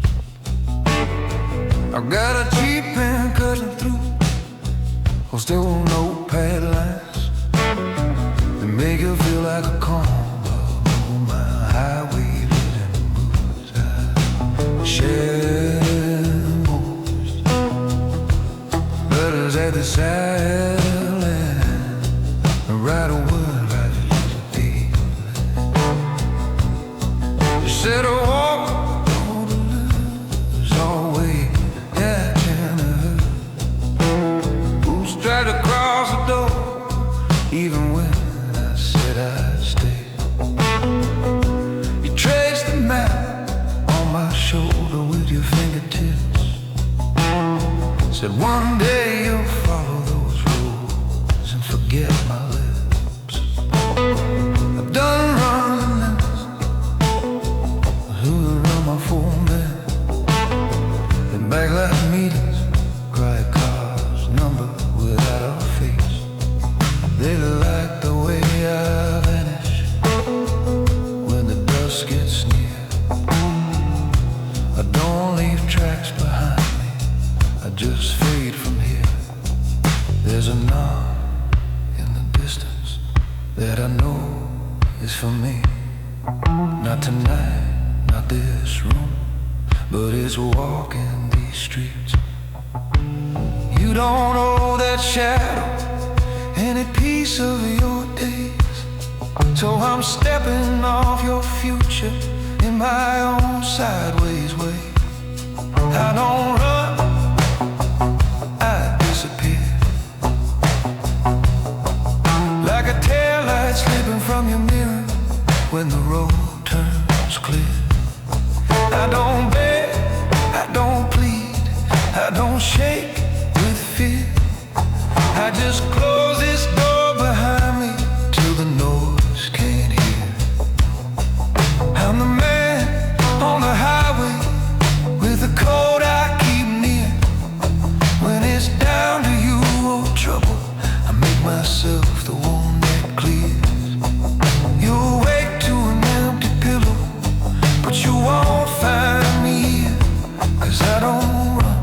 I got a cheap pen cutting through, oh, still notepad lines that make you feel like a combo. My highway living boots, I share most letters at the silent, write a word right to feel. You said a walk on the lose always, yeah, tried to cross the door, even when I said I'd stay. You traced the map on my shoulder with your fingertips. Said one day you'll follow those rules and forget my lips. I've done running lips, who will run my phone then? The backlight meetings, cry cars, number without a face. They like the way I vanish when the dusk gets near. I don't leave tracks behind me, I just fade from here. There's a knock in the distance that I know is for me. Not tonight, not this room, but it's walking these streets. You don't owe that shadow any piece of your days, so I'm stepping off your future in my own sideways way. I don't run, I disappear, like a taillight slipping from your mirror when the road turns clear. I don't beg, I don't plead, I don't shake with fear. I just close this door behind me till the noise can't hear. I'm the man on the highway with the code I keep near. When it's down to you or trouble, I make myself the one that clears. You'll wake to an empty pillow, but you won't find me here, 'cause I don't run,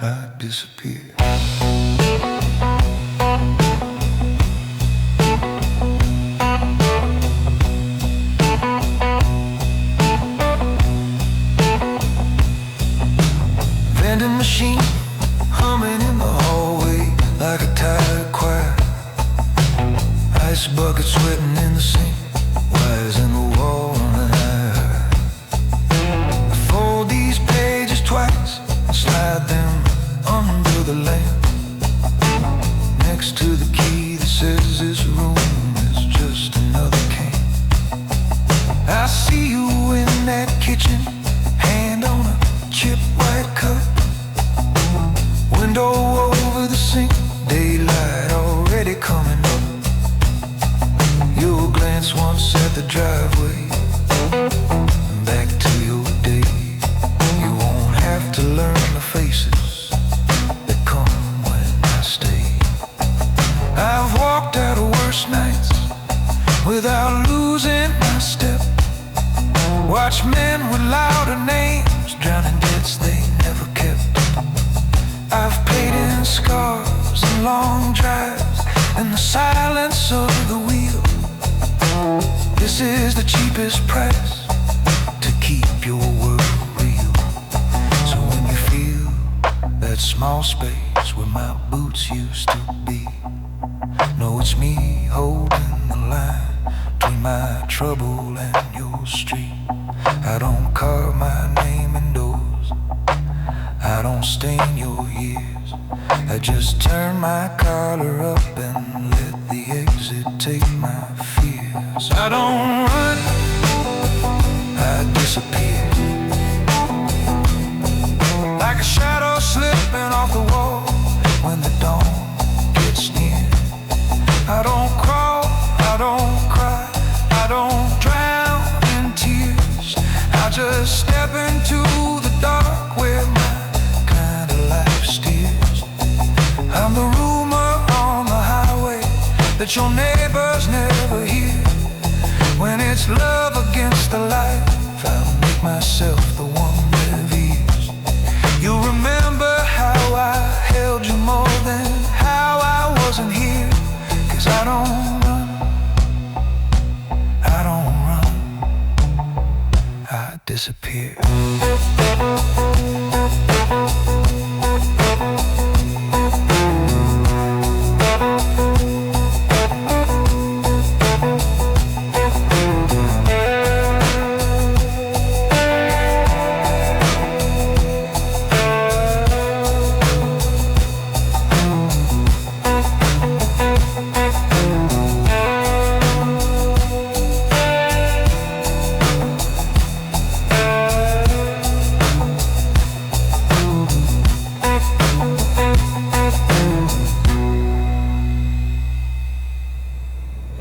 I disappear. Vending machine humming in the hallway like a tired choir. Ice bucket sweating in the sink, wires in the wall and I fold these pages twice, slide them under the lamp, next to the key that says this room is just another camp. I see you in that kitchen, hand on a chipped white cup, window over the sink, daylight already coming up. Your glance once at the driveway, back to your day. You won't have to learn the faces that come when I stay. I've walked out of worse nights without losing my step. Watch men with louder names drowning debts they never kept. I've paid in scars and long drives and the silence of the wheel. This is the cheapest price to keep your world real. So when you feel that small space where my boots used to be, know it's me holding the line between my trouble and your street. I don't carve my name in doors, I don't stain your years. I just turn my collar up and let the exit take my fears. I don't run, I disappear. your name.